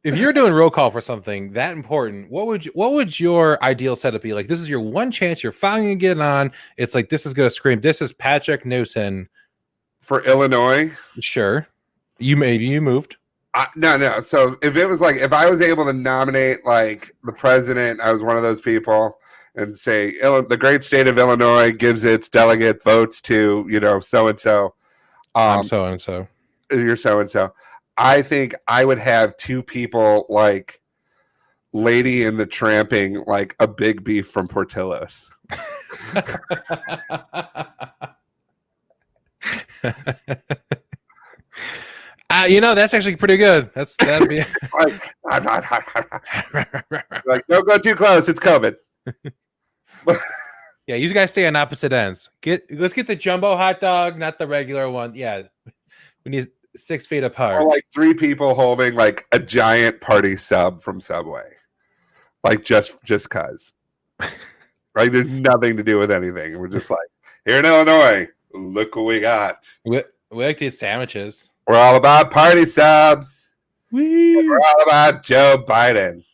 If you're doing roll call for something that important, what would your ideal setup be? Like, this is your one chance. You're finally gonna get on. It's like this is gonna scream. This is Patrick Newsom for Illinois. Sure, you moved. No. So if it was like if I was able to nominate like the president, I was one of those people, and say the great state of Illinois gives its delegate votes to so and so. I'm so and so. You're so and so. I think I would have two people like Lady and the Tramping, like a big beef from Portillo's. That's actually pretty good. That'd be like, don't go too close. It's COVID. Yeah, you guys stay on opposite ends. Let's get the jumbo hot dog, not the regular one. Yeah, we need 6 feet apart. Or like 3 people holding like a giant party sub from Subway, like just cause. Right, there's nothing to do with anything. We're just like, here in Illinois, look what we got. We like to eat sandwiches. We're all about party subs. Woo! We're all about Joe Biden.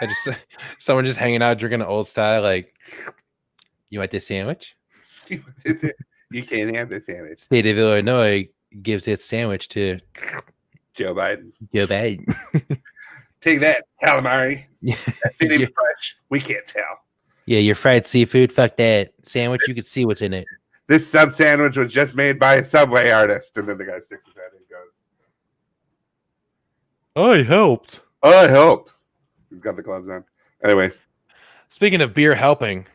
I just someone just hanging out drinking an old style. Like, you want this sandwich? You can't have this sandwich. State of Illinois gives its sandwich to Joe Biden. Joe Biden. Take that, calamari. Yeah, That ain't even fresh. We can't tell. yeah, your fried seafood. Fuck that sandwich. You can see what's in it. This sub sandwich was just made by a Subway artist. And then the guy sticks his head in and goes, I helped. oh, I helped. He's got the gloves on. Anyway, Speaking of beer helping,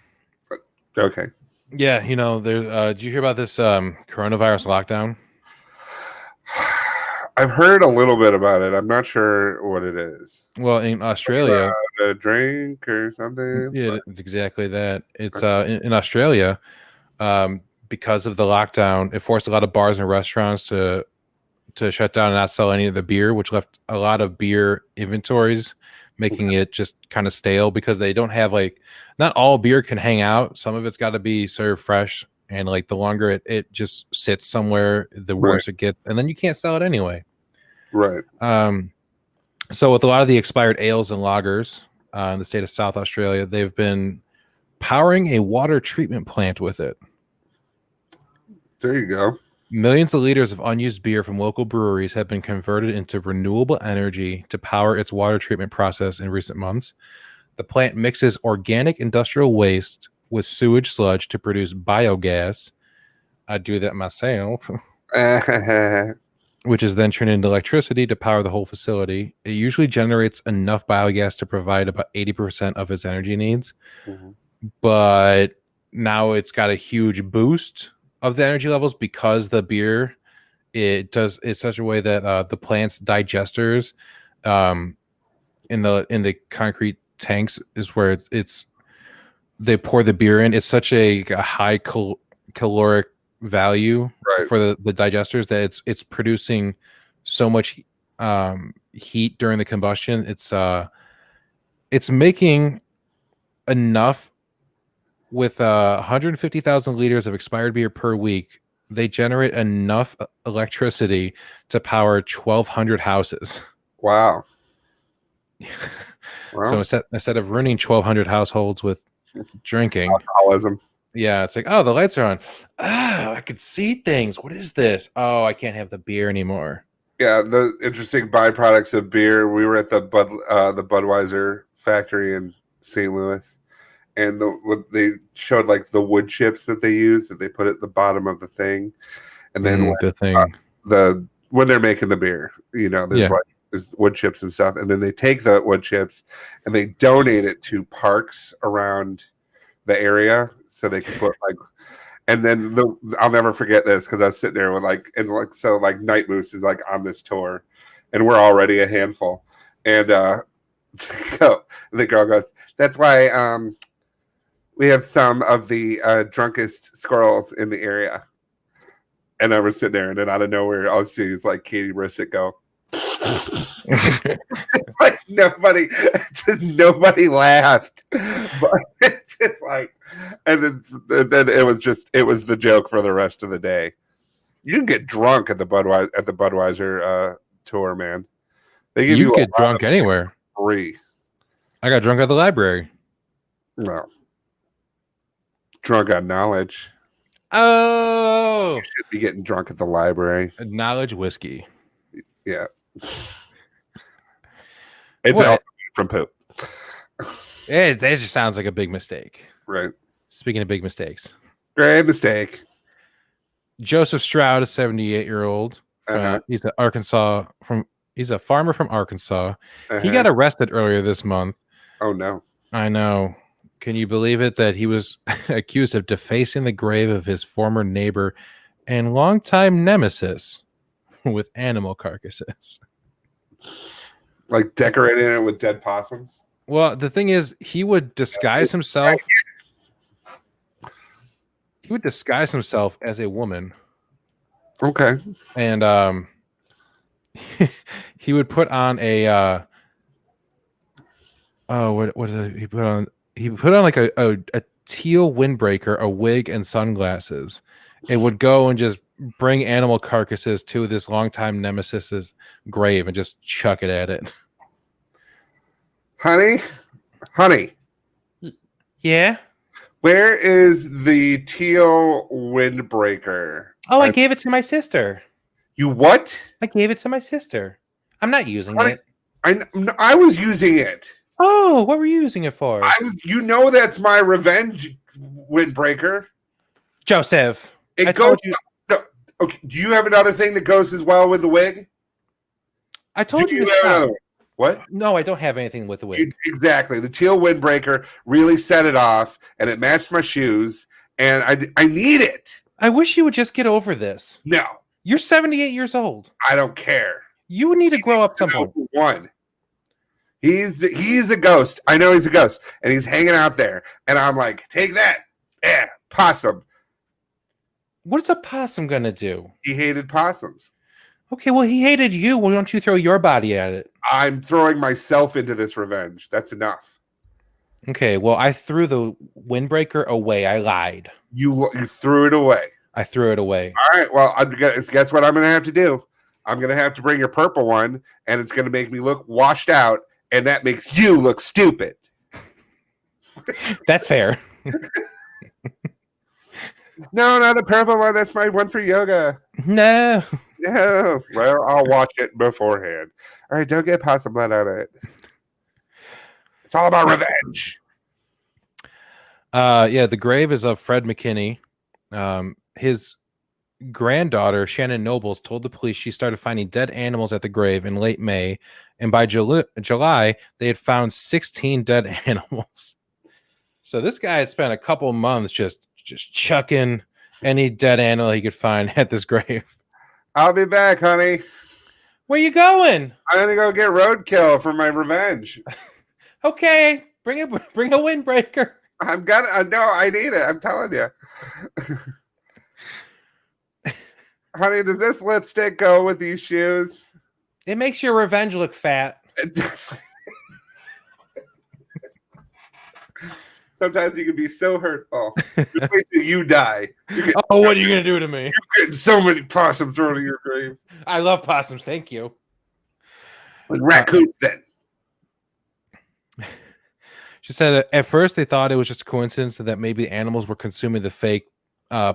okay. yeah, you know, there. Did you hear about this coronavirus lockdown? I've heard a little bit about it. I'm not sure what it is. Well, in Australia, A drink or something. yeah, it's exactly that. It's in Australia, because of the lockdown, it forced a lot of bars and restaurants to shut down and not sell any of the beer, which left a lot of beer inventories, making it just kind of stale because they don't have like, not all beer can hang out. Some of it's got to be served fresh, and like the longer it just sits somewhere, the worse it gets, and then you can't sell it anyway. Right. So with a lot of the expired ales and lagers in the state of South Australia, they've been powering a water treatment plant with it. There you go. Millions of liters of unused beer from local breweries have been converted into renewable energy to power its water treatment process in recent months. The plant mixes organic industrial waste with sewage sludge to produce biogas. I do that myself. Which is then turned into electricity to power the whole facility. It usually generates enough biogas to provide about 80% of its energy needs. Mm-hmm. But now it's got a huge boost of the energy levels because the beer, it does it's such a way that the plant's digesters in the concrete tanks is where it's they pour the beer in. It's such a high caloric value for the digesters that it's producing so much heat during the combustion. It's making enough with 150,000 liters of expired beer per week. They generate enough electricity to power 1,200 houses. Wow. So instead of ruining 1,200 households with drinking, alcoholism. Yeah, it's like, oh, the lights are on. Ah, I could see things. What is this? Oh, I can't have the beer anymore. Yeah, the interesting byproducts of beer. We were at the Budweiser factory in St. Louis, and they showed like the wood chips that they use that they put at the bottom of the thing, and then the thing when they're making the beer, you know, there's wood chips and stuff, and then they take the wood chips and they donate it to parks around the area so they can put like, and then I'll never forget this because I was sitting there with so Night Moose is like on this tour, and we're already a handful, and the girl goes, "That's why we have some of the drunkest squirrels in the area," and I was sitting there, and then out of nowhere, all I see is like Katie Brissett go. Like nobody laughed, but just like, and then it was the joke for the rest of the day. You can get drunk at the Budweiser tour, man. They give you get drunk anywhere. Free. I got drunk at the library. No, drunk on knowledge. Oh, You should be getting drunk at the library. Knowledge whiskey. Yeah. It's all from poop. That just sounds like a big mistake. Right. Speaking of big mistakes. Great mistake. Joseph Stroud, a 78-year-old. He's he's a farmer from Arkansas. He got arrested earlier this month. Oh no. I know. Can you believe it that he was accused of defacing the grave of his former neighbor and longtime nemesis with animal carcasses? Like decorating it with dead possums? Well, the thing is, he would disguise himself. He would disguise himself as a woman. Okay. And he would put on a what did he put on? He put on like a teal windbreaker, a wig, and sunglasses. It would go and just bring animal carcasses to this longtime nemesis's grave and just chuck it at it. Honey, Yeah. where is the teal windbreaker? Oh, I gave it to my sister. You what? I gave it to my sister. I'm not using it. I was using it. Oh, what were you using it for? You know that's my revenge windbreaker. Joseph. It I goes. told you. No, okay. Do you have another thing that goes as well with the wig? I told you to have stop. another one? What? No, I don't have anything with the wig. Exactly. The teal windbreaker really set it off, and it matched my shoes, and I need it. I wish you would just get over this. No, You're 78 years old. I don't care. You need to grow up some point. One. He's a ghost. I know he's a ghost, and he's hanging out there, and I'm like, take that, possum. What is a possum gonna do? He hated possums. Okay, well, he hated you. Why don't you throw your body at it? I'm throwing myself into this revenge. That's enough. Okay, well, I threw the windbreaker away. I lied. You threw it away. I threw it away. All right. Well, guess what I'm going to have to do? I'm going to have to bring your purple one, and it's going to make me look washed out, and that makes you look stupid. That's fair. No, not the purple one. That's my one for yoga. No. No. Well, I'll watch it beforehand. All right. Don't get possum blood on it. It's all about revenge. Yeah, the grave is of Fred McKinney. His granddaughter, Shannon Nobles, told the police she started finding dead animals at the grave in late May, and by July, they had found 16 dead animals. So this guy had spent a couple months just chucking any dead animal he could find at this grave. I'll be back, honey. Where you going? I'm gonna go get roadkill for my revenge. Okay, bring a windbreaker. I'm gonna. No, I need it. I'm telling you. Honey, does this lipstick go with these shoes? It makes your revenge look fat. Sometimes you can be so hurtful. Just wait till you die. Oh, what are you going to do to me? You're getting so many possums thrown in your grave. I love possums. Thank you. Like raccoons, then. She said at first they thought it was just a coincidence that maybe the animals were consuming the fake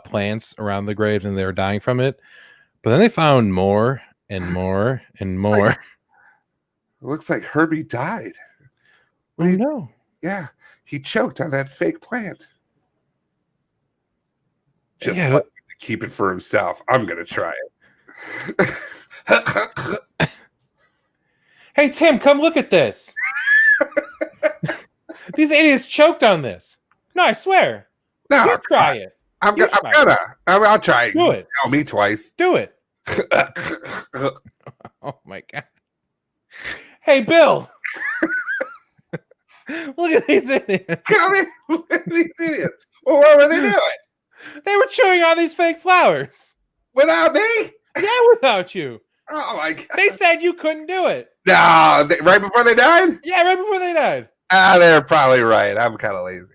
plants around the grave and they were dying from it. But then they found more and more and more. It looks like Herbie died. Oh, no. Yeah, he choked on that fake plant. Just Yeah. to keep it for himself. I'm going to try it. Hey, Tim, come look at this. These idiots choked on this. No, I swear. No, You try it. I'll try it. Do it. Tell me twice. Do it. Oh, my God. Hey, Bill. Look at these idiots. Come here. Look at these idiots. Well, what were they doing? They were chewing on these fake flowers. Without me? Yeah, without you. Oh, my God. They said you couldn't do it. No, right before they died? Yeah, right before they died. They're probably right. I'm kind of lazy.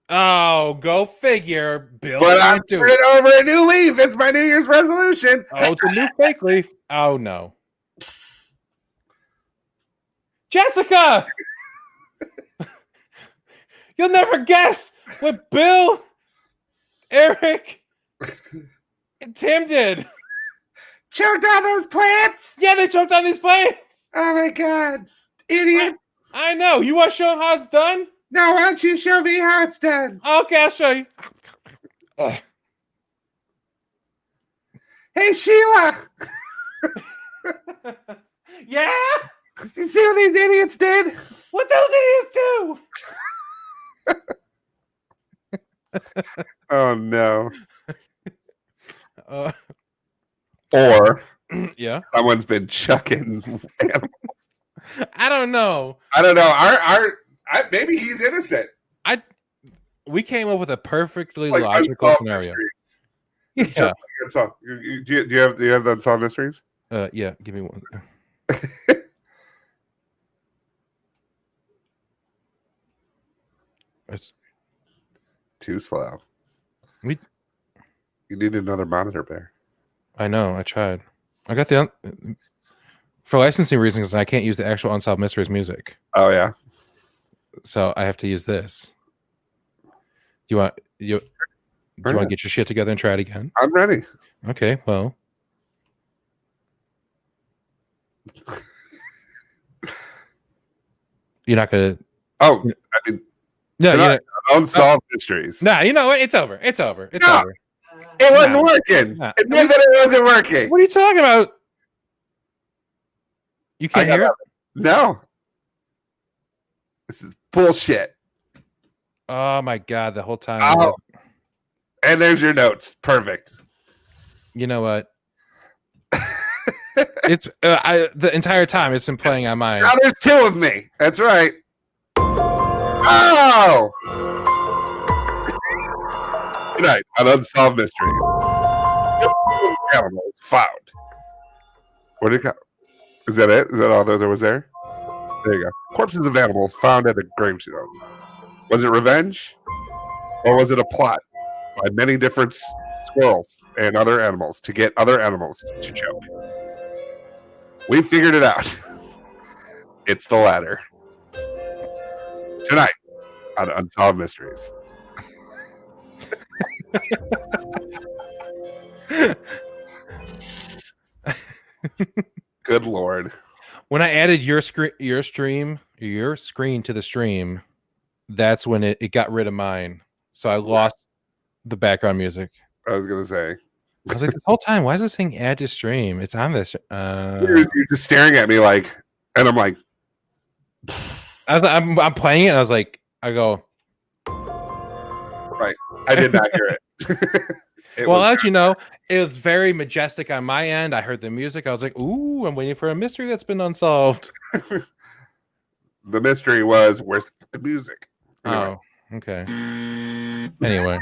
Oh, go figure, Bill. But I'm do turning over a new leaf. It's my New Year's resolution. Oh, it's a new fake leaf. Oh, no. Jessica! You'll never guess what Bill, Eric, and Tim did. Choked on those plants? Yeah, they choked on these plants. Oh, my God. Idiot. I know. You want to show them how it's done? No, why don't you show me how it's done? Okay, I'll show you. Hey, Sheila. Yeah? You see what these idiots did? What those idiots do? Oh, no. Uh, Or yeah. someone's been chucking animals. I don't know. I don't know. Maybe he's innocent. We came up with a perfectly Like logical Unsolved scenario. Mysteries. Yeah. Unsolved. Do you have the Unsolved Mysteries? Yeah, give me one. It's Too slow. We- You need another monitor, Bear. I know. I tried. I got the for licensing reasons. I can't use the actual Unsolved Mysteries music, Oh yeah. so I have to use this. Do you want you? Do you want to get your shit together and try it again? I'm ready. Okay. Well. You're not gonna. Oh, I mean, No, tonight, you Unsolved Mysteries. no. You know what? It's over. It's over. It's No. over. It wasn't No. working. No. Admit that it wasn't working. What are you talking about? You can't I hear it. No. This is bullshit. Oh my god! The whole time. Oh. And there's your notes. Perfect. You know what? It's the entire time it's been playing on mine. Now there's two of me. That's right. Oh! Tonight on Unsolved Mysteries. Animals found. Where'd it go? Is that it? Is that all there was there? There you go. Corpses of animals found at a gravestone. Was it revenge? Or was it a plot by many different squirrels and other animals to get other animals to choke? We figured it out. It's the latter. Tonight on Unsolved Mysteries. Good Lord. When I added your screen to the stream, that's when it got rid of mine. So I lost the background music. I was gonna say. I was like, this whole time, why is this saying add to stream? It's on this. You're just staring at me like, and I'm like, I'm playing it, and I was like, I go. Right. I did not hear it. Well, I'll let you know, it was very majestic on my end. I heard the music. I was like, ooh, I'm waiting for a mystery that's been unsolved. The mystery was, where's the music? Anyway. Oh, okay. Anyway.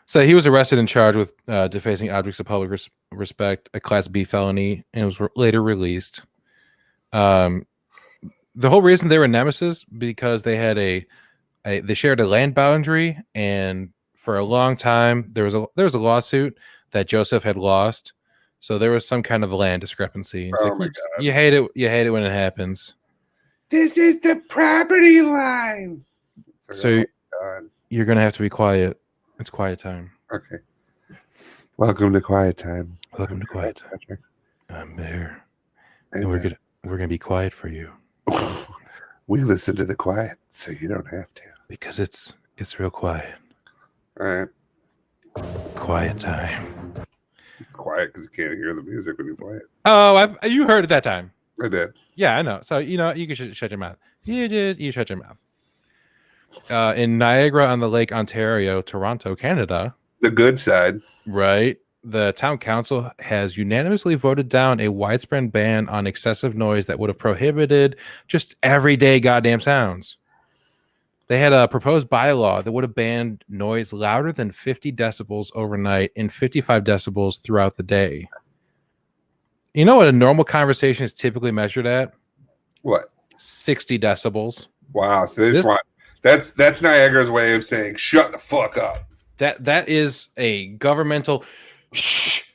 So he was arrested and charged with defacing objects of public respect, a Class B felony, and was later released. The whole reason they were nemesis because they had they shared a land boundary, and for a long time there was a lawsuit that Joseph had lost, so there was some kind of land discrepancy. It's my God. You hate it when it happens. This is the property line. So you're gonna have to be quiet. It's quiet time. Okay. Welcome to quiet time. Welcome to quiet time. I'm there, and we're gonna be quiet for you. We listen to the quiet, so you don't have to. Because it's real quiet. All right. Quiet time. Quiet because you can't hear the music when you play it. Oh, you heard it that time. I did. Yeah, I know. So you can shut your mouth. You shut your mouth. In Niagara on the Lake, Ontario, Toronto, Canada. The good side. Right. The town council has unanimously voted down a widespread ban on excessive noise that would have prohibited just everyday goddamn sounds. They had a proposed bylaw that would have banned noise louder than 50 decibels overnight and 55 decibels throughout the day. You know what a normal conversation is typically measured at? What? 60 decibels. Wow. So they just want that's Niagara's way of saying shut the fuck up. That is a governmental shh.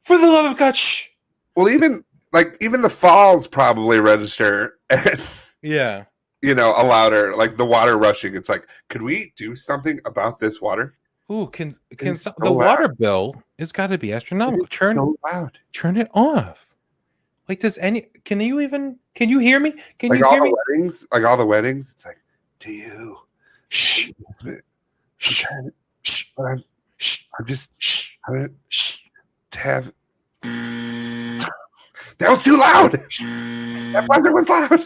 For the love of God, shh. Well, even the falls probably register as Yeah. a louder, like the water rushing. It's like, could we do something about this water? Ooh, the loud. water bill has got to be astronomical. It's so loud. Turn it off. Like, can you hear me? Can Like you hear me? all the weddings, it's like, do you? Shh. Shh. Shh. I'm just to have. That was too loud. That buzzer was loud.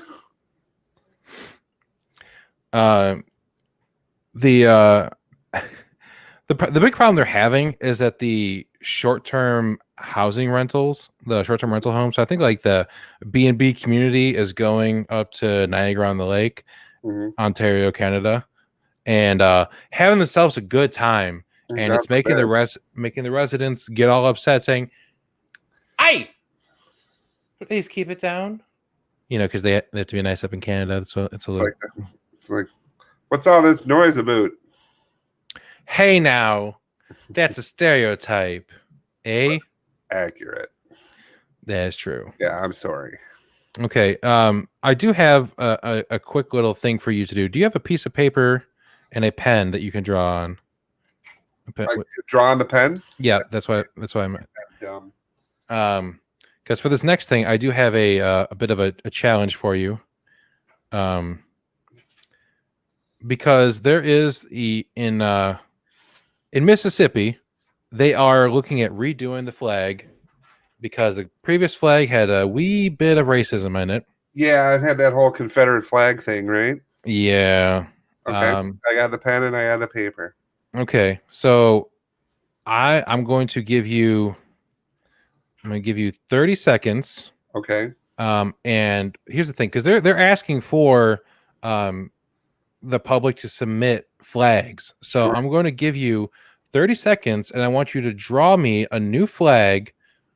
The big problem they're having is that the short-term housing rentals, the short-term rental homes. So I think like the B&B community is going up to Niagara on the Lake, Ontario, Canada, and having themselves a good time. And it's making the residents get all upset, saying, "Hey, please keep it down." Because they have to be nice up in Canada. So it's like, what's all this noise about? Hey, now, That's a stereotype. Eh? Accurate. That is true. Yeah, I'm sorry. Okay. I do have a quick little thing for you to do. Do you have a piece of paper and a pen that you can draw on? Draw on the pen? Yeah, that's why I meant. Dumb. Because for this next thing, I do have a bit of a challenge for you. Because there is in Mississippi, they are looking at redoing the flag because the previous flag had a wee bit of racism in it. Yeah, it had that whole Confederate flag thing, right? Yeah. Okay. I got the pen and I got the paper. Okay. So I'm going to give you 30 seconds. Okay. And here's the thing, because they're asking for the public to submit flags. So Sure. I'm going to give you 30 seconds and I want you to draw me a new flag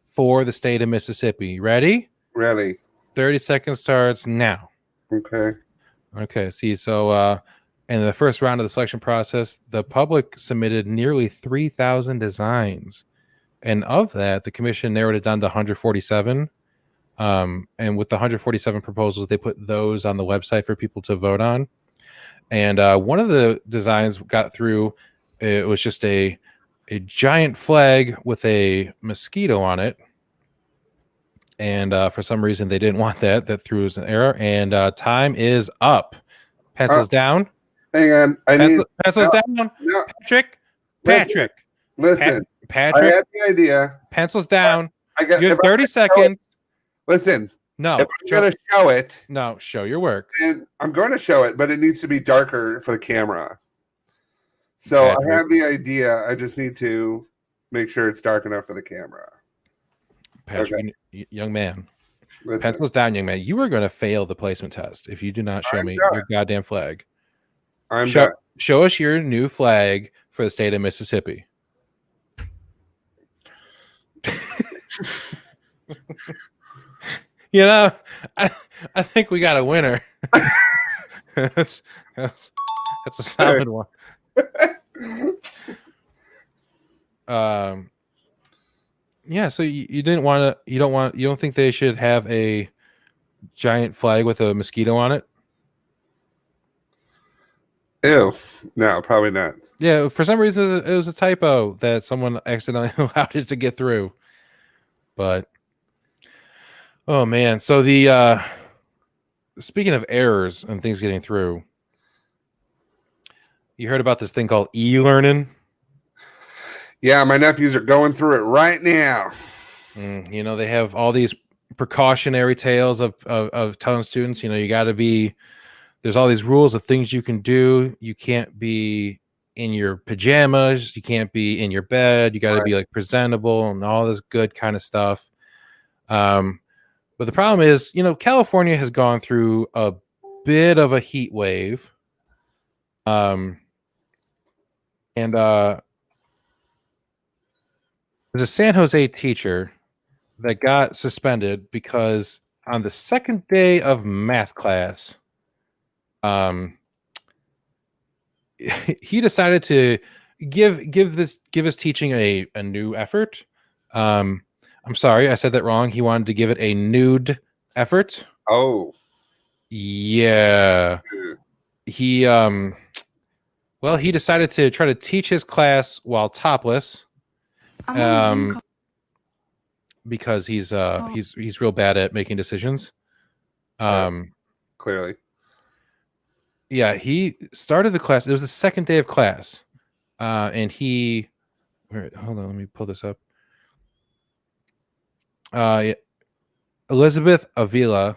for the state of Mississippi. Ready? Ready. 30 seconds starts now. Okay. Okay. See, so in the first round of the selection process, the public submitted nearly 3,000 designs. And of that, the commission narrowed it down to 147. And with the 147 proposals, they put those on the website for people to vote on. And one of the designs got through. It was just a giant flag with a mosquito on it. And for some reason, they didn't want that. That threw us an error. And time is up. Pencils down. Hang on. Pencils down. No, Patrick. listen. I Patrick. had the idea. Pencils down. I got You have if 30 I'm seconds. Listen. No. If I'm going to show it, No. Show your work. and I'm going to show it, but it needs to be darker for the camera. So I Patrick. have the idea. I just need to make sure it's dark enough for the camera. Patrick, young man. Listen. Pencils down, young man. You are going to fail the placement test if you do not show me your goddamn flag. I'm done. Show us your new flag for the state of Mississippi. You know, I think we got a winner. that's a solid one. Yeah, so you don't think they should have a giant flag with a mosquito on it? Ew. No, probably not. Yeah, for some reason it was a typo that someone accidentally allowed it to get through. But oh man, so the speaking of errors and things getting through, you heard about this thing called e-learning? Yeah, my nephews are going through it right now. You know, they have all these precautionary tales of telling students, you know, you got to be, there's all these rules of things you can do. You can't be in your pajamas. You can't be in your bed. You got to be like presentable and all this good kind of stuff. But the problem is, you know, California has gone through a bit of a heat wave. And there's a San Jose teacher that got suspended because on the second day of math class, he decided to give his teaching a new effort. I'm sorry, I said that wrong. He wanted to give it a nude effort. Oh. Yeah. He well, he decided to try to teach his class while topless. Because he's real bad at making decisions. Clearly. Yeah, he started the class. It was the second day of class. And he hold on, let me pull this up. Elizabeth Avila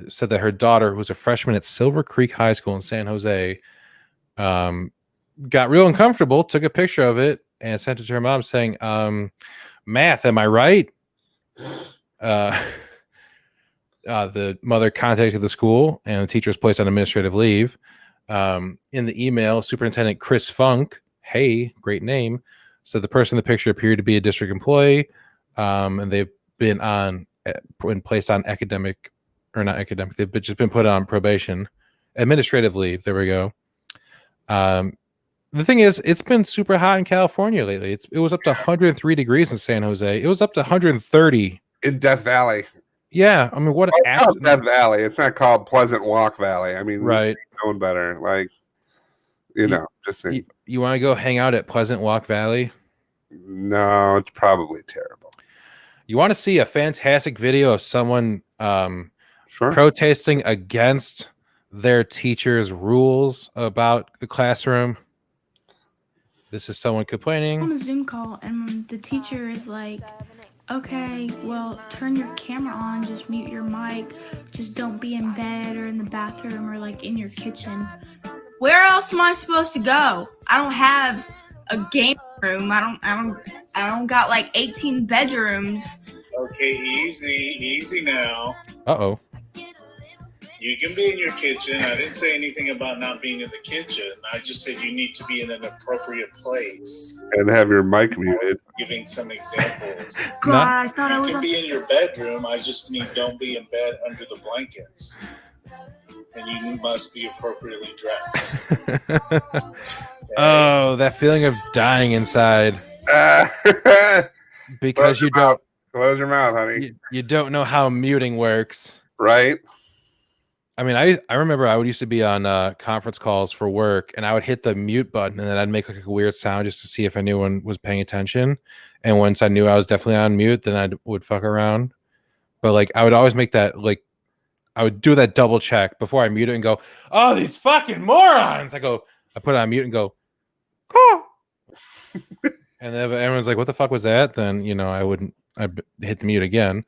said that her daughter, who was a freshman at Silver Creek High School in San Jose, got real uncomfortable, took a picture of it, and sent it to her mom saying, math, am I right? The mother contacted the school, and the teacher was placed on administrative leave. In the email, Superintendent Chris Funk, hey, great name, said the person in the picture appeared to be a district employee, and they've been placed on they've just been put on probation, administrative leave. There we go. The thing is, it's been super hot in California lately. It was up to 103 degrees in San Jose. It was up to 130 in Death Valley. Yeah, I mean, what It's called Death Valley. It's not called Pleasant Walk Valley. I mean, right? Knowing better, like just saying. You want to go hang out at Pleasant Walk Valley? No, it's probably terrible. You want to see a fantastic video of someone protesting against their teacher's rules about the classroom? This is someone complaining on a Zoom call, and the teacher is like, okay, well, turn your camera on, just mute your mic, just don't be in bed or in the bathroom or like in your kitchen. Where else am I supposed to go? I don't have a game room. I don't got like 18 bedrooms. Okay, easy now. Uh-oh. You can be in your kitchen. I didn't say anything about not being in the kitchen. I just said you need to be in an appropriate place. And have your mic muted. Giving some examples. God, I thought I was. You can be in your bedroom. I just mean don't be in bed under the blankets. And you must be appropriately dressed. Okay? Oh, that feeling of dying inside. Because you don't. Close your mouth, honey. You don't know how muting works. Right? I mean, I remember I would used to be on conference calls for work, and I would hit the mute button, and then I'd make like a weird sound just to see if anyone was paying attention. And once I knew I was definitely on mute, then I would fuck around. But like, I would always make that, like, I would do that double check before I mute it and go, "Oh, these fucking morons!" I put it on mute and go, "Oh," and then if everyone's like, "What the fuck was that?" Then I'd hit the mute again.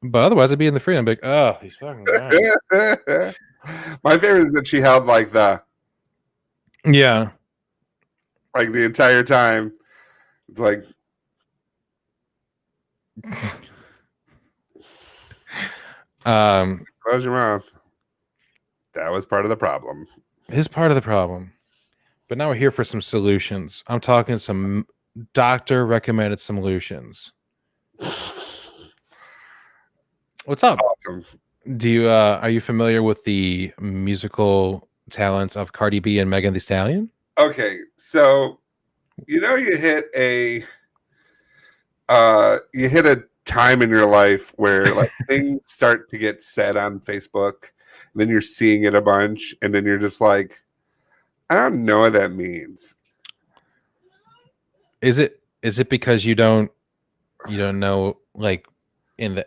But otherwise, I'd be in the free. I'm like, oh, these fucking guys. My favorite is that she held like the entire time. It's like close your mouth. That was part of the problem. It's part of the problem. But now we're here for some solutions. I'm talking some doctor recommended solutions. What's up? Awesome. Do you are you familiar with the musical talents of Cardi B and Megan Thee Stallion? Okay, so you hit a time in your life where like things start to get said on Facebook, and then you're seeing it a bunch, and then you're just like, I don't know what that means. Is it because you don't know like in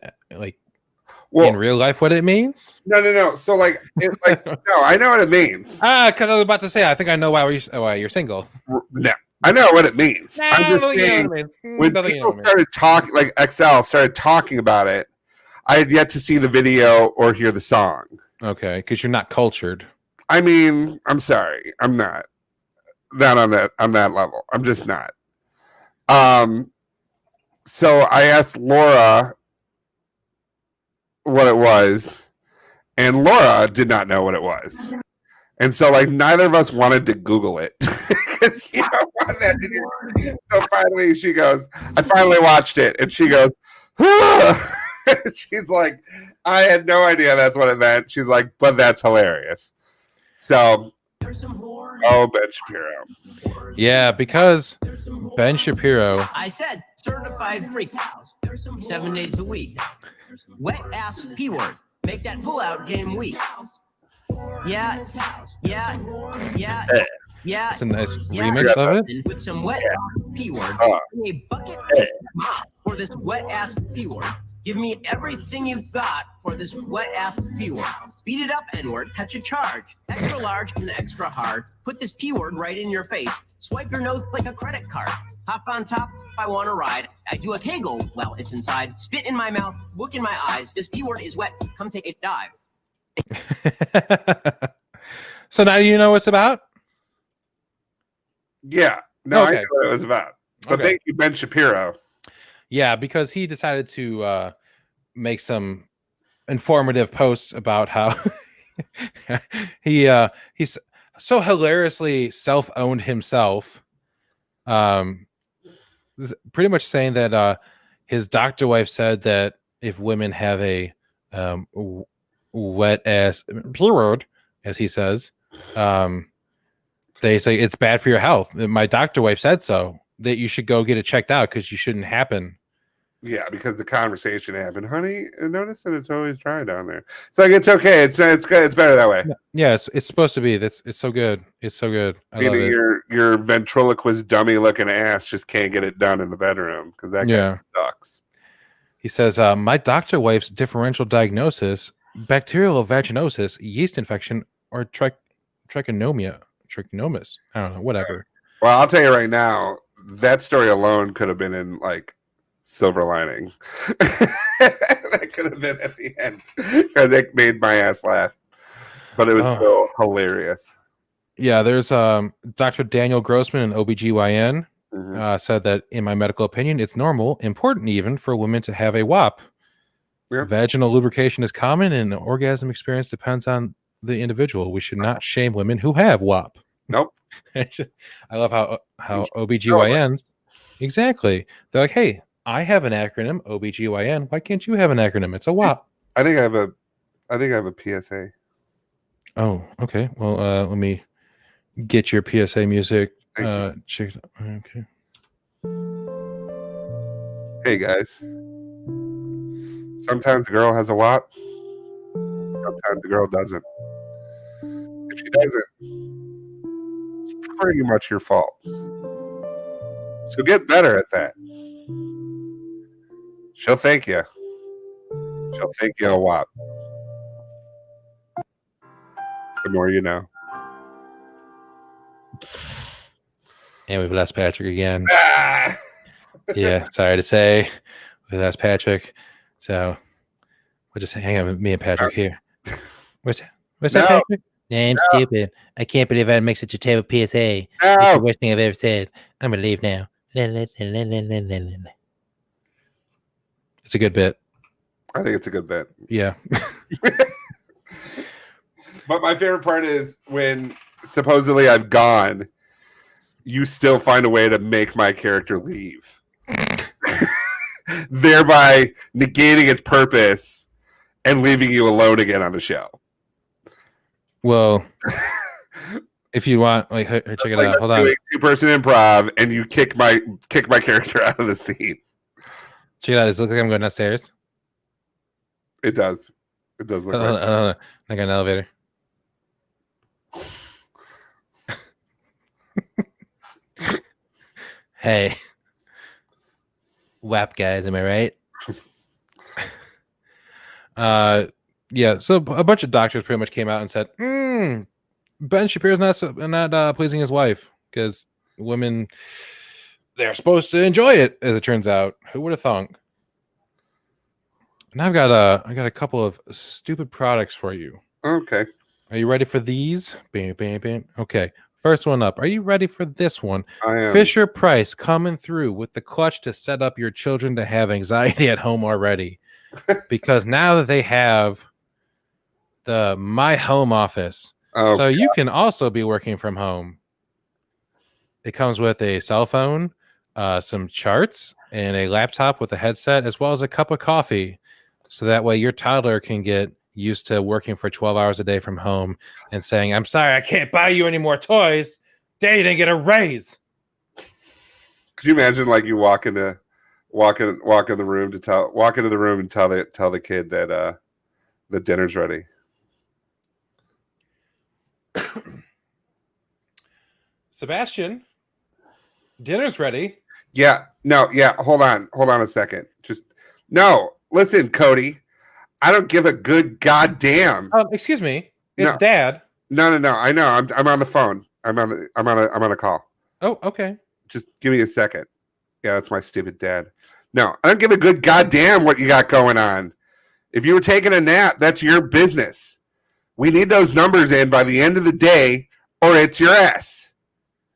real life what it means? No. So like it's like no, I know what it means. Because I was about to say I think I know why you're single. No, I know what it means. I'm just saying, when people started talking, like XL started talking about it, I had yet to see the video or hear the song. Okay, because you're not cultured. I mean, I'm sorry, I'm not on that level. I'm just not. So I asked Laura what it was, and Laura did not know what it was, and so like neither of us wanted to Google it because you don't want that in your... So finally she goes, I finally watched it, and she goes, she's like, I had no idea that's what it meant. She's like, but that's hilarious. So Ben Shapiro. Yeah, because Ben Shapiro. I said certified freak. 7 days a week. Wet ass P word. Make that pull out game weak. Yeah. It's a nice remix of it. With some wet P word. A bucket for this wet ass P word. Give me everything you've got for this wet ass P word. Beat it up, N word. Catch a charge. Extra large and extra hard. Put this P word right in your face. Swipe your nose like a credit card. Hop on top if I want to ride. I do a kegel while it's inside. Spit in my mouth. Look in my eyes. This P word is wet. Come take a dive. So now you know what it's about? Yeah. No, okay. I know what it was about. But thank you, Ben Shapiro. Yeah, because he decided to make some informative posts about how he's so hilariously self-owned himself. Pretty much saying that his doctor wife said that if women have a wet ass period, as he says, They say it's bad for your health. My doctor wife said so, that you should go get it checked out because you shouldn't happen. Yeah, because the conversation happened. Honey, notice that it's always dry down there. It's like, it's okay. It's good. It's better that way. Yeah, it's supposed to be. It's so good. It's so good. I love Meaning it. your ventriloquist dummy looking ass just can't get it done in the bedroom because that guy sucks. He says, my doctor wife's differential diagnosis, bacterial vaginosis, yeast infection, or trichomonas. I don't know, whatever. Well, I'll tell you right now, that story alone could have been in like Silver Lining. That could have been at the end because it made my ass laugh, but it was so hilarious. Yeah, there's Dr. Daniel Grossman, an OBGYN, said that in my medical opinion, it's normal, important even, for women to have a WAP. Yep. Vaginal lubrication is common and the orgasm experience depends on the individual. We should not shame women who have WAP. Nope. I love how OBGYNs, exactly. They're like, hey, I have an acronym, OBGYN. Why can't you have an acronym? It's a WAP. I think I have a PSA. Oh, okay. Well, let me get your PSA music. Okay. Hey guys. Sometimes a girl has a WAP. Sometimes the girl doesn't. If she doesn't, it's pretty much your fault. So get better at that. She'll thank you. She'll thank you a WAP. The more you know. And we've lost Patrick again. Yeah, sorry to say. We lost Patrick. So we'll just hang out with me and Patrick here. What's that, Patrick? Nah, I'm stupid. I can't believe I make such a terrible PSA. It's the worst thing I've ever said. I'm going to leave now. It's a good bit. I think it's a good bit. Yeah. But my favorite part is when supposedly I've gone, you still find a way to make my character leave. Thereby negating its purpose and leaving you alone again on the show. Well, if you want, like, check it out. Hold on. 2-person improv, and you kick my character out of the scene. Check it out. Does it look like I'm going downstairs? It does. It does look like. I got an elevator. Hey. WAP guys, am I right? Yeah, so a bunch of doctors pretty much came out and said, Ben Shapiro's not pleasing his wife because women, they're supposed to enjoy it, as it turns out. Who would have thunk? And I got a couple of stupid products for you. Okay. Are you ready for these? Bam, bam, bam. Okay. First one up. Are you ready for this one? I am. Fisher Price coming through with the clutch to set up your children to have anxiety at home already. Because now that they have the My Home Office, so you can also be working from home. It comes with a cell phone, some charts, and a laptop with a headset, as well as a cup of coffee. So that way your toddler can get used to working for 12 hours a day from home and saying, I'm sorry, I can't buy you any more toys. Daddy didn't get a raise. Could you imagine, like, you walk in the room and tell the kid that the dinner's ready? Sebastian, dinner's ready. Yeah. No, yeah, hold on a second. Listen, Cody. I don't give a good goddamn. Excuse me. It's Dad. No. I know. I'm on the phone. I'm on a call. Oh, okay. Just give me a second. Yeah, that's my stupid dad. No, I don't give a good goddamn what you got going on. If you were taking a nap, that's your business. We need those numbers in by the end of the day, or it's your ass.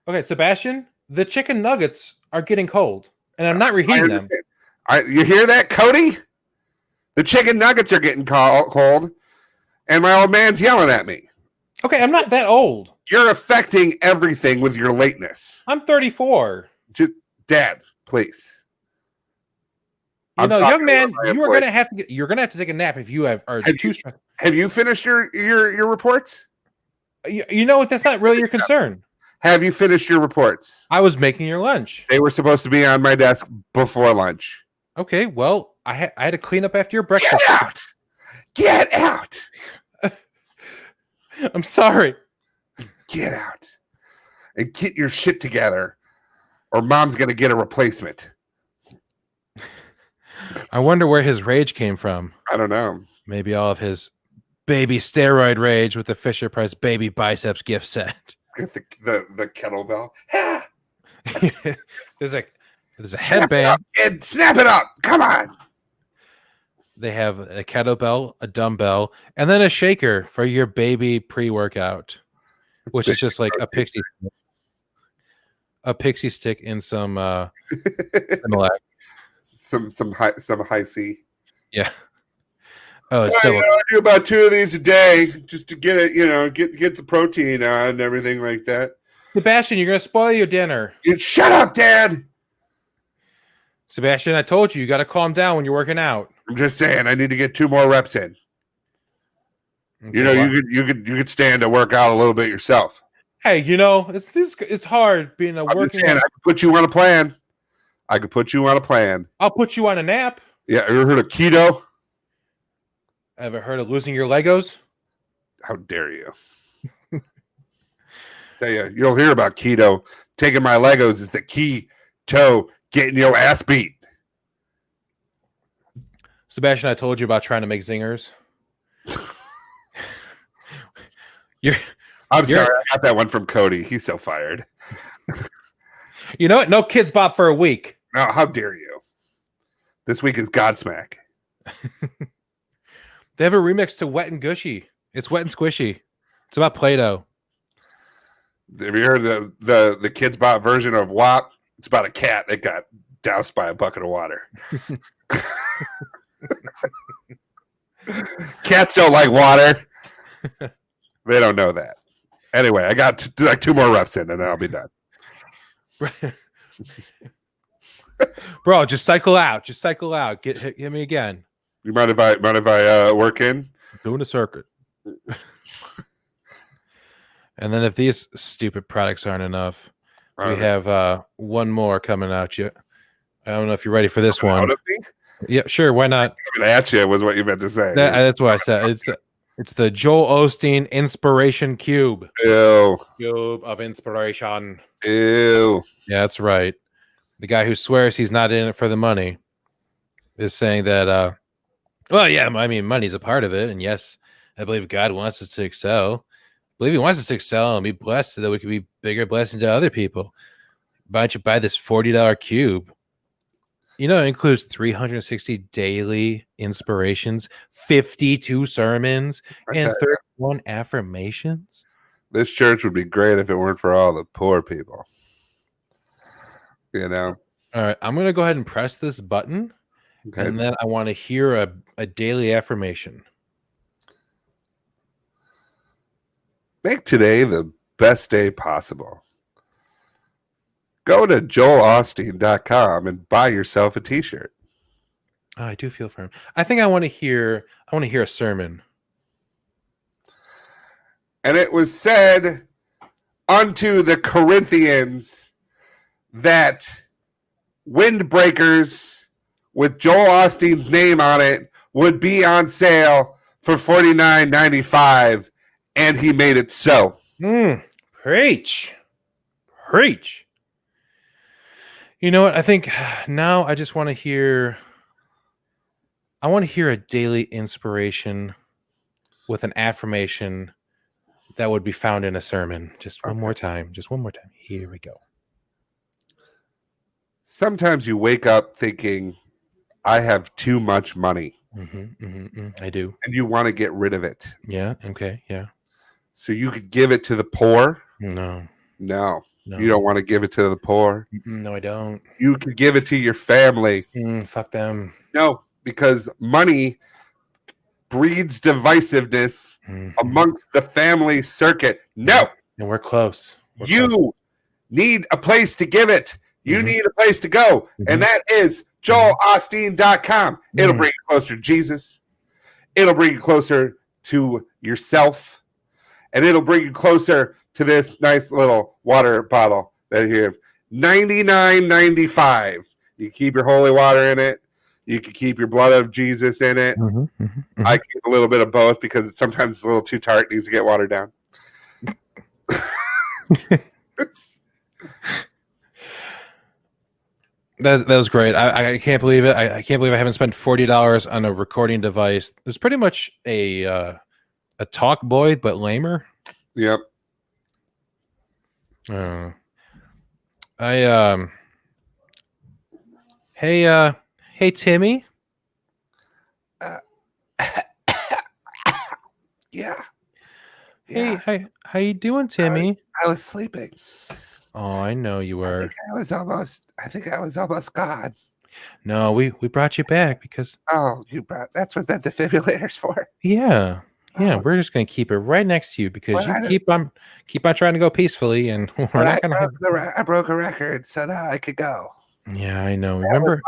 Okay, Sebastian, the chicken nuggets are getting cold, and I'm not reheating them. You hear that, Cody? The chicken nuggets are getting cold, and my old man's yelling at me. Okay, I'm not that old. You're affecting everything with your lateness. I'm 34. Just, Dad, please. Young man, you're gonna have to take a nap if you are too stressed. Have you finished your reports? You know what? That's not really your concern. Have you finished your reports? I was making your lunch. They were supposed to be on my desk before lunch. Okay, well, I had to clean up after your breakfast. Get out! Get out! I'm sorry. Get out. And get your shit together, or mom's going to get a replacement. I wonder where his rage came from. I don't know. Maybe all of his baby steroid rage with the Fisher Price baby biceps gift set. Get the kettlebell. There's a headband. And snap it up. Come on. They have a kettlebell, a dumbbell, and then a shaker for your baby pre-workout, which is just like a pixie stick in some Similac. some high C. Yeah. Oh, it's I double. do about 2 of these a day just to get it, get the protein on and everything like that. Sebastian, you're gonna spoil your dinner. Shut up, Dad. Sebastian, I told you got to calm down when you're working out. I'm just saying, I need to get 2 more reps in. Okay, you could stand to work out a little bit yourself. hey, it's hard being a I'm just working. saying, I could put you on a plan. I'll put you on a nap. Yeah, ever heard of keto? Ever heard of losing your Legos? How dare you? Tell you, you'll hear about keto. Taking my Legos is the key to getting your ass beat. Sebastian, I told you about trying to make zingers. I'm sorry, I got that one from Cody. He's so fired. You know what? No Kids Bop for a week. No, how dare you? This week is Godsmack. They have a remix to Wet and Gushy. It's wet and squishy. It's about Play-Doh. Have you heard the Kids Bop version of WAP? It's about a cat that got doused by a bucket of water. Cats don't like water. They don't know that. Anyway, I got like 2 more reps in, and then I'll be done. Bro, just cycle out. Hit me again. You mind if I work in? Doing a circuit. And then if these stupid products aren't enough, we have one more coming at you. I don't know if you're ready for this one. Yeah, sure. Why not? Coming at you was what you meant to say. That's what I said. It's the Joel Osteen Inspiration Cube. Ew. Cube of inspiration. Ew. Yeah, that's right. The guy who swears he's not in it for the money is saying that, well, yeah, I mean, money's a part of it. And yes, I believe God wants us to excel. I believe he wants us to excel and be blessed so that we can be bigger blessing to other people. Why don't you buy this $40 cube? You know, it includes 360 daily inspirations, 52 sermons, and 31 affirmations. This church would be great if it weren't for all the poor people. You know? All right, I'm going to go ahead and press this button, Okay. and then I want to hear a daily affirmation. Make today the best day possible. Go to joelaustin.com and buy yourself a t-shirt. Oh, I do feel for him. I think I want to hear a sermon. And it was said unto the Corinthians that windbreakers with Joel Osteen's name on it would be on sale for $49.95, and he made it so. Preach. You know what? I think now I just want to hear. I want to hear a daily inspiration with an affirmation that would be found in a sermon. Just one more time. Here we go. Sometimes you wake up thinking, I have too much money. I do. And you want to get rid of it. Yeah. Okay. Yeah. So you could give it to the poor? No. You don't want to give it to the poor? No, I don't. You could give it to your family. Fuck them. No, because money breeds divisiveness amongst the family circuit. No. And we're close. You need a place to give it. You need a place to go. And that is joelaustin.com. It'll bring you closer to Jesus. It'll bring you closer to yourself. and it'll bring you closer to this nice little water bottle that you have. $99.95. You keep your holy water in it. You can keep your blood of Jesus in it. I keep a little bit of both because sometimes it's a little too tart. Needs to get watered down. That was great. I can't believe it. I can't believe I haven't spent $40 on a recording device. It's pretty much a talk boy, but lamer. Yep. Hey Timmy. Yeah. Hey, how you doing, Timmy? I was sleeping. Oh, I know you were. I think I was almost gone. No, we brought you back because That's what that defibrillators for. yeah, we're just gonna keep it right next to you because you keep on trying to go peacefully, and we're not gonna. I broke a record, so now I could go. Yeah, I know. Remember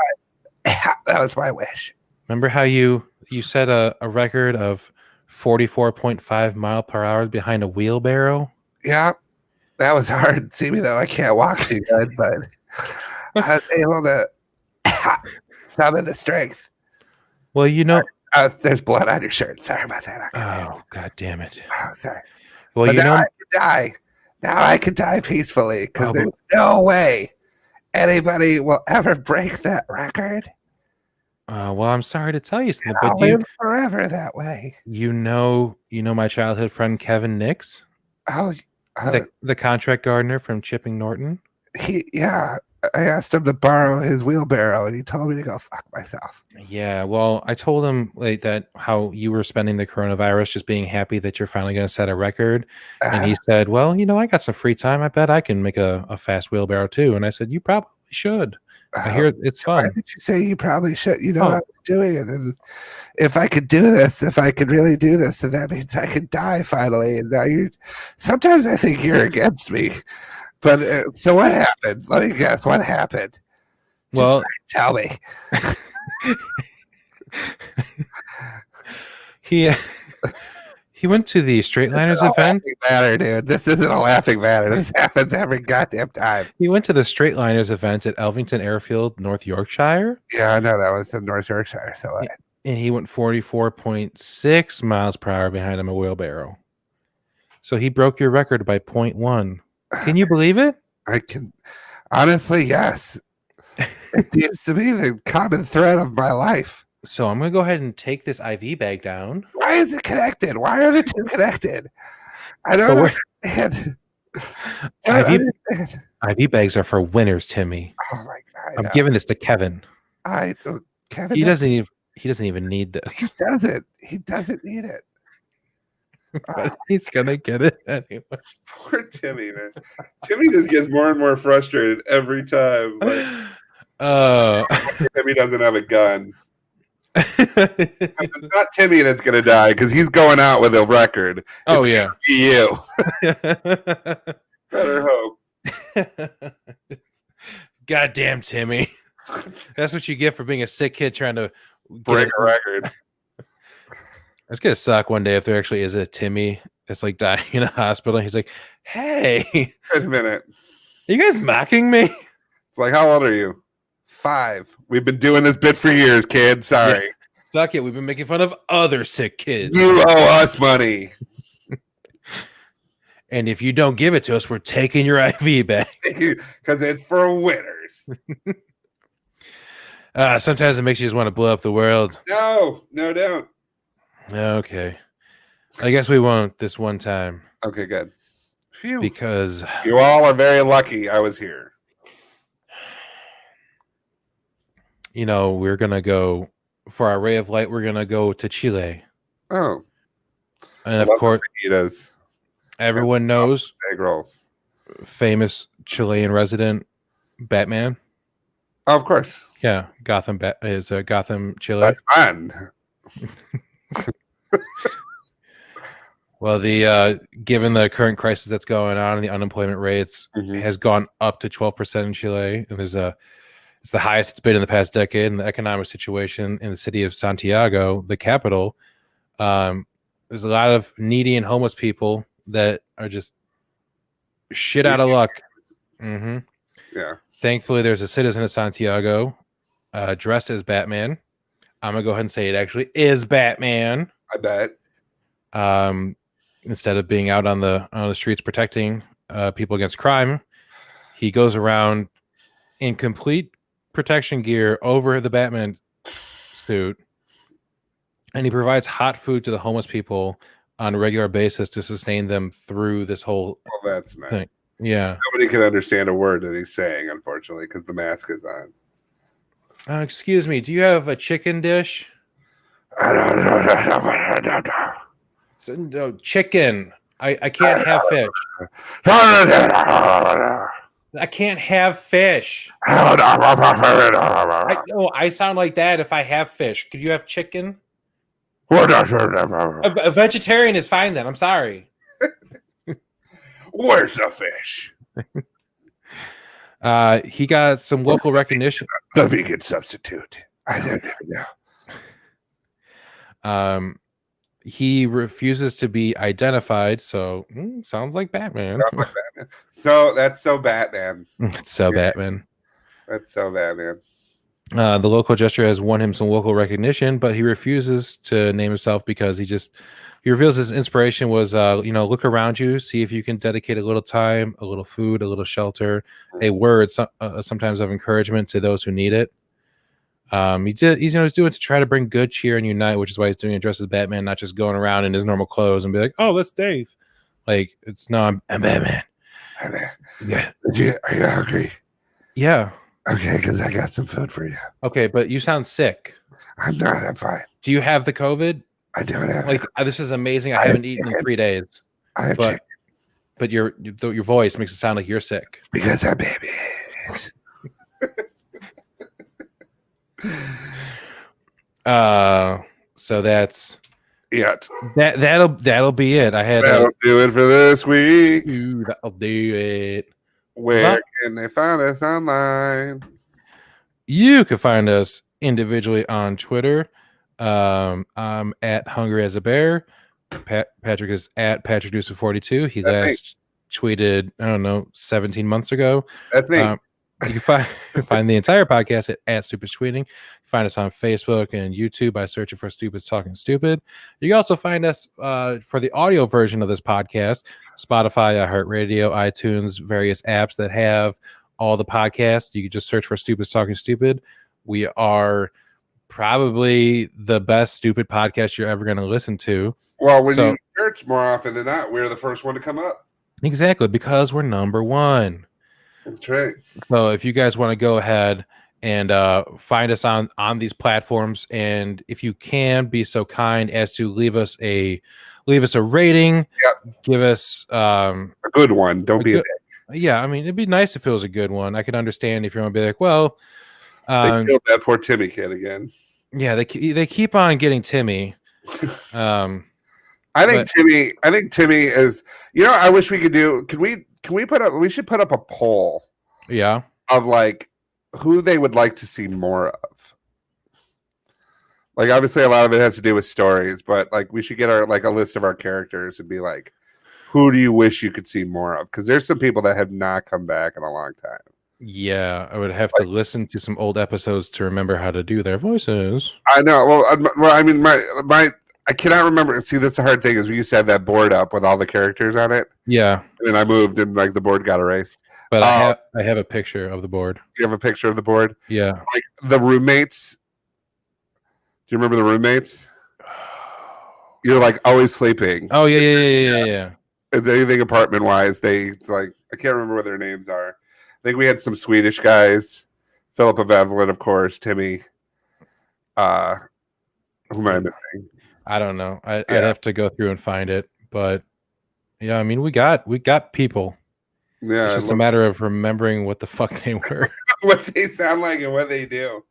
that was my wish. Remember how you set a record of 44.5 mile per hour behind a wheelbarrow? Yeah, that was hard. See me though, I can't walk too good, but I was able to summon the strength. Well, you know, there's blood on your shirt. Sorry about that. Oh, God damn it! Oh, sorry. Well, but you know, I can die. Now I can die peacefully because there's no way anybody will ever break that record. Well, I'm sorry to tell you something, I'll but live forever that way. You know my childhood friend Kevin Nix, the contract gardener from Chipping Norton. I asked him to borrow his wheelbarrow, and he told me to go fuck myself. Yeah, well, I told him that how you were spending the coronavirus, just being happy that you're finally going to set a record, and he said, "Well, I got some free time. I bet I can make a fast wheelbarrow too." And I said, "You probably should. I hear it's fun." Why did you say you probably should? I was doing it, and if I could do this, if I could really do this, then that means I could die finally. And now sometimes I think you're against me. But so what happened? Let me guess. What happened? Well, tell me. He went to the Straightliners event. Matter, dude. This isn't a laughing matter. This happens every goddamn time. He went to the Straightliners event at Elvington Airfield, North Yorkshire. Yeah, I know that was in North Yorkshire. So, and he went 44.6 miles per hour behind him a wheelbarrow. So he broke your record by 0.1. Can you believe it? I can. Honestly, yes. It seems to be the common thread of my life. So I'm going to go ahead and take this IV bag down. Why is it connected? Why are the two connected? I don't understand. IV bags are for winners, Timmy. Oh my God! I'm giving this to Kevin. Kevin. He doesn't even need this. He doesn't need it. But he's gonna get it anyway. Poor Timmy, man. Timmy just gets more and more frustrated every time. Timmy doesn't have a gun. It's not Timmy that's gonna die because he's going out with a record. Oh yeah, you. Better hope. Goddamn Timmy. That's what you get for being a sick kid trying to break a record. It's gonna suck one day if there actually is a Timmy that's like dying in a hospital. He's like, "Hey, wait a minute, are you guys mocking me?" It's like, how old are you? 5. We've been doing this bit for years, kid. Sorry. Yeah. Suck it. We've been making fun of other sick kids. You owe us money. And if you don't give it to us, we're taking your IV back. Because it's for winners. Sometimes it makes you just want to blow up the world. No, don't. Okay. I guess we won't this one time. Okay, good. Phew. Because you all are very lucky I was here. We're going to go for our ray of light. We're going to go to Chile. Oh. And of course, everyone knows egg rolls. Famous Chilean resident Batman. Oh, of course. Yeah. Gotham Chile. That's fun. Well, given the current crisis that's going on and the unemployment rates has gone up to 12% in Chile, and it's the highest it's been in the past decade. And the economic situation in the city of Santiago, the capital, there's a lot of needy and homeless people that are just shit out of luck. Mm-hmm. Yeah. Thankfully, there's a citizen of Santiago dressed as Batman. I'm gonna go ahead and say it actually is Batman. I bet. Instead of being out on the streets protecting people against crime, he goes around in complete protection gear over the Batman suit, and he provides hot food to the homeless people on a regular basis to sustain them through this whole Well, that's nice. thing. Yeah. Nobody can understand a word that he's saying, unfortunately, because the mask is on. Excuse me, do you have a chicken dish? So, no, chicken. I can't have fish. I can't have fish. I sound like that if I have fish. Could you have chicken? A vegetarian is fine then. I'm sorry. Where's the fish? He got some local recognition. The vegan substitute. I don't know. He refuses to be identified, so sounds like Batman. So that's so Batman. It's so Batman. That's so Batman. The local gesture has won him some local recognition, but he refuses to name himself because he reveals his inspiration was, look around you, see if you can dedicate a little time, a little food, a little shelter, a word, sometimes of encouragement to those who need it. He's doing it to try to bring good cheer and unite, which is why he's doing it dressed as Batman, not just going around in his normal clothes and be like, "Oh, that's Dave." Like, I'm Batman. Yeah. Are you hungry? Yeah. Okay, because I got some food for you. Okay, but you sound sick. I'm not. I'm fine. Do you have the COVID? I don't have it. This is amazing. I haven't eaten in 3 days. I have chicken. But your voice makes it sound like you're sick. Because I'm baby. So that's it. That'll be it. That'll do it for this week. That'll do it. Where can they find us online? You can find us individually on Twitter. I'm at Hungry as a Bear. Patrick is at PatrickDucer42. He last tweeted, I don't know, 17 months ago. That's me. You can find the entire podcast at Stupid Tweeting. Find us on Facebook and YouTube by searching for Stupid's Talking Stupid. You can also find us for the audio version of this podcast, Spotify, iHeartRadio, iTunes, various apps that have all the podcasts. You can just search for Stupid's Talking Stupid. We are probably the best stupid podcast you're ever going to listen to. Well, when you search more often than not, we're the first one to come up. Exactly, because we're number one. That's right. So if you guys want to go ahead and find us on these platforms, and if you can be so kind as to leave us a rating, give us a good one. Don't be a dick. Yeah, I mean, it'd be nice if it was a good one. I could understand if you want to be like, well, they killed that poor Timmy kid again. Yeah, they keep on getting Timmy. I think Timmy is. I wish we could do. Can we put up? We should put up a poll. Yeah. Of like who they would like to see more of. Like, obviously, a lot of it has to do with stories, but like we should get a list of our characters and be like, who do you wish you could see more of? Because there's some people that have not come back in a long time. Yeah, I would have to listen to some old episodes to remember how to do their voices. I know. Well, I mean, I cannot remember. See, that's the hard thing is we used to have that board up with all the characters on it. Yeah. And I moved and like the board got erased. But I have a picture of the board. You have a picture of the board? Yeah. Like the roommates. Do you remember the roommates? You're like always sleeping. Oh yeah. If anything apartment wise, I can't remember what their names are. I think we had some Swedish guys. Philip of Evelyn, of course, Timmy. Who am I missing? I don't know. I'd have to go through and find it. But yeah, I mean we got people. Yeah. It's just a matter of remembering what the fuck they were. What they sound like and what they do.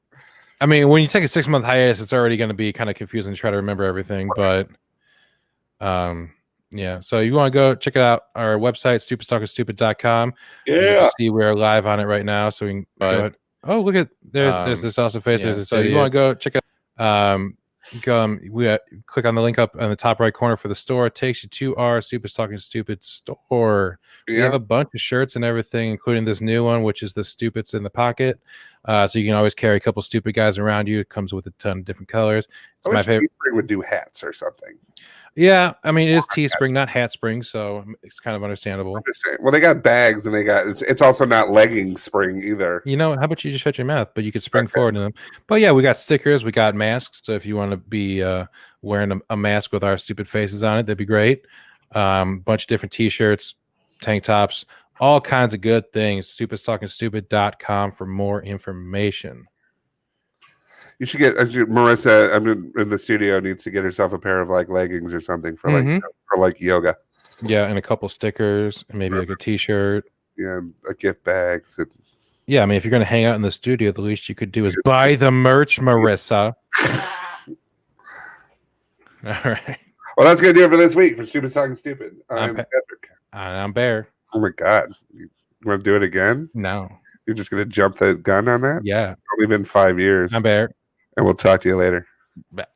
I mean, when you take a 6-month hiatus, it's already going to be kind of confusing to try to remember everything. But yeah, so you want to go check it out, our website, stupidstalkingstupid.com. Yeah. See, we're live on it right now, so we can go ahead. Oh, look at there's this also face. There's this. So you want to go check it out. click on the link up on the top right corner for the store. It takes you to our Stupid Talking Stupid store. We have a bunch of shirts and everything, including this new one, which is the Stupids in the Pocket. So you can always carry a couple stupid guys around you. It comes with a ton of different colors. It's my favorite. Teespring would do hats or something. Yeah, I mean, it is Teespring, not Hatspring, so it's kind of understandable. Well, they got bags, and it's also not legging spring either. You know, how about you just shut your mouth? But you could spring forward in them. But yeah, we got stickers, we got masks. So if you want to be wearing a mask with our stupid faces on it, that'd be great. Bunch of different T-shirts, tank tops, all kinds of good things. StupidsTalkingStupid.com for more information. You should get Marissa. I'm in the studio. Needs to get herself a pair of like leggings or something for like yoga. Yeah, and a couple stickers, and maybe like a T-shirt. Yeah, a gift bags. Yeah, I mean, if you're gonna hang out in the studio, the least you could do is buy the merch, Marissa. All right. Well, that's gonna do it for this week for Stupid Talking Stupid. I'm Patrick. I'm Bear. Oh my God, you want to do it again? No. You're just gonna jump the gun on that? Yeah. Only been 5 years. I'm Bear. And we'll talk to you later. Bye.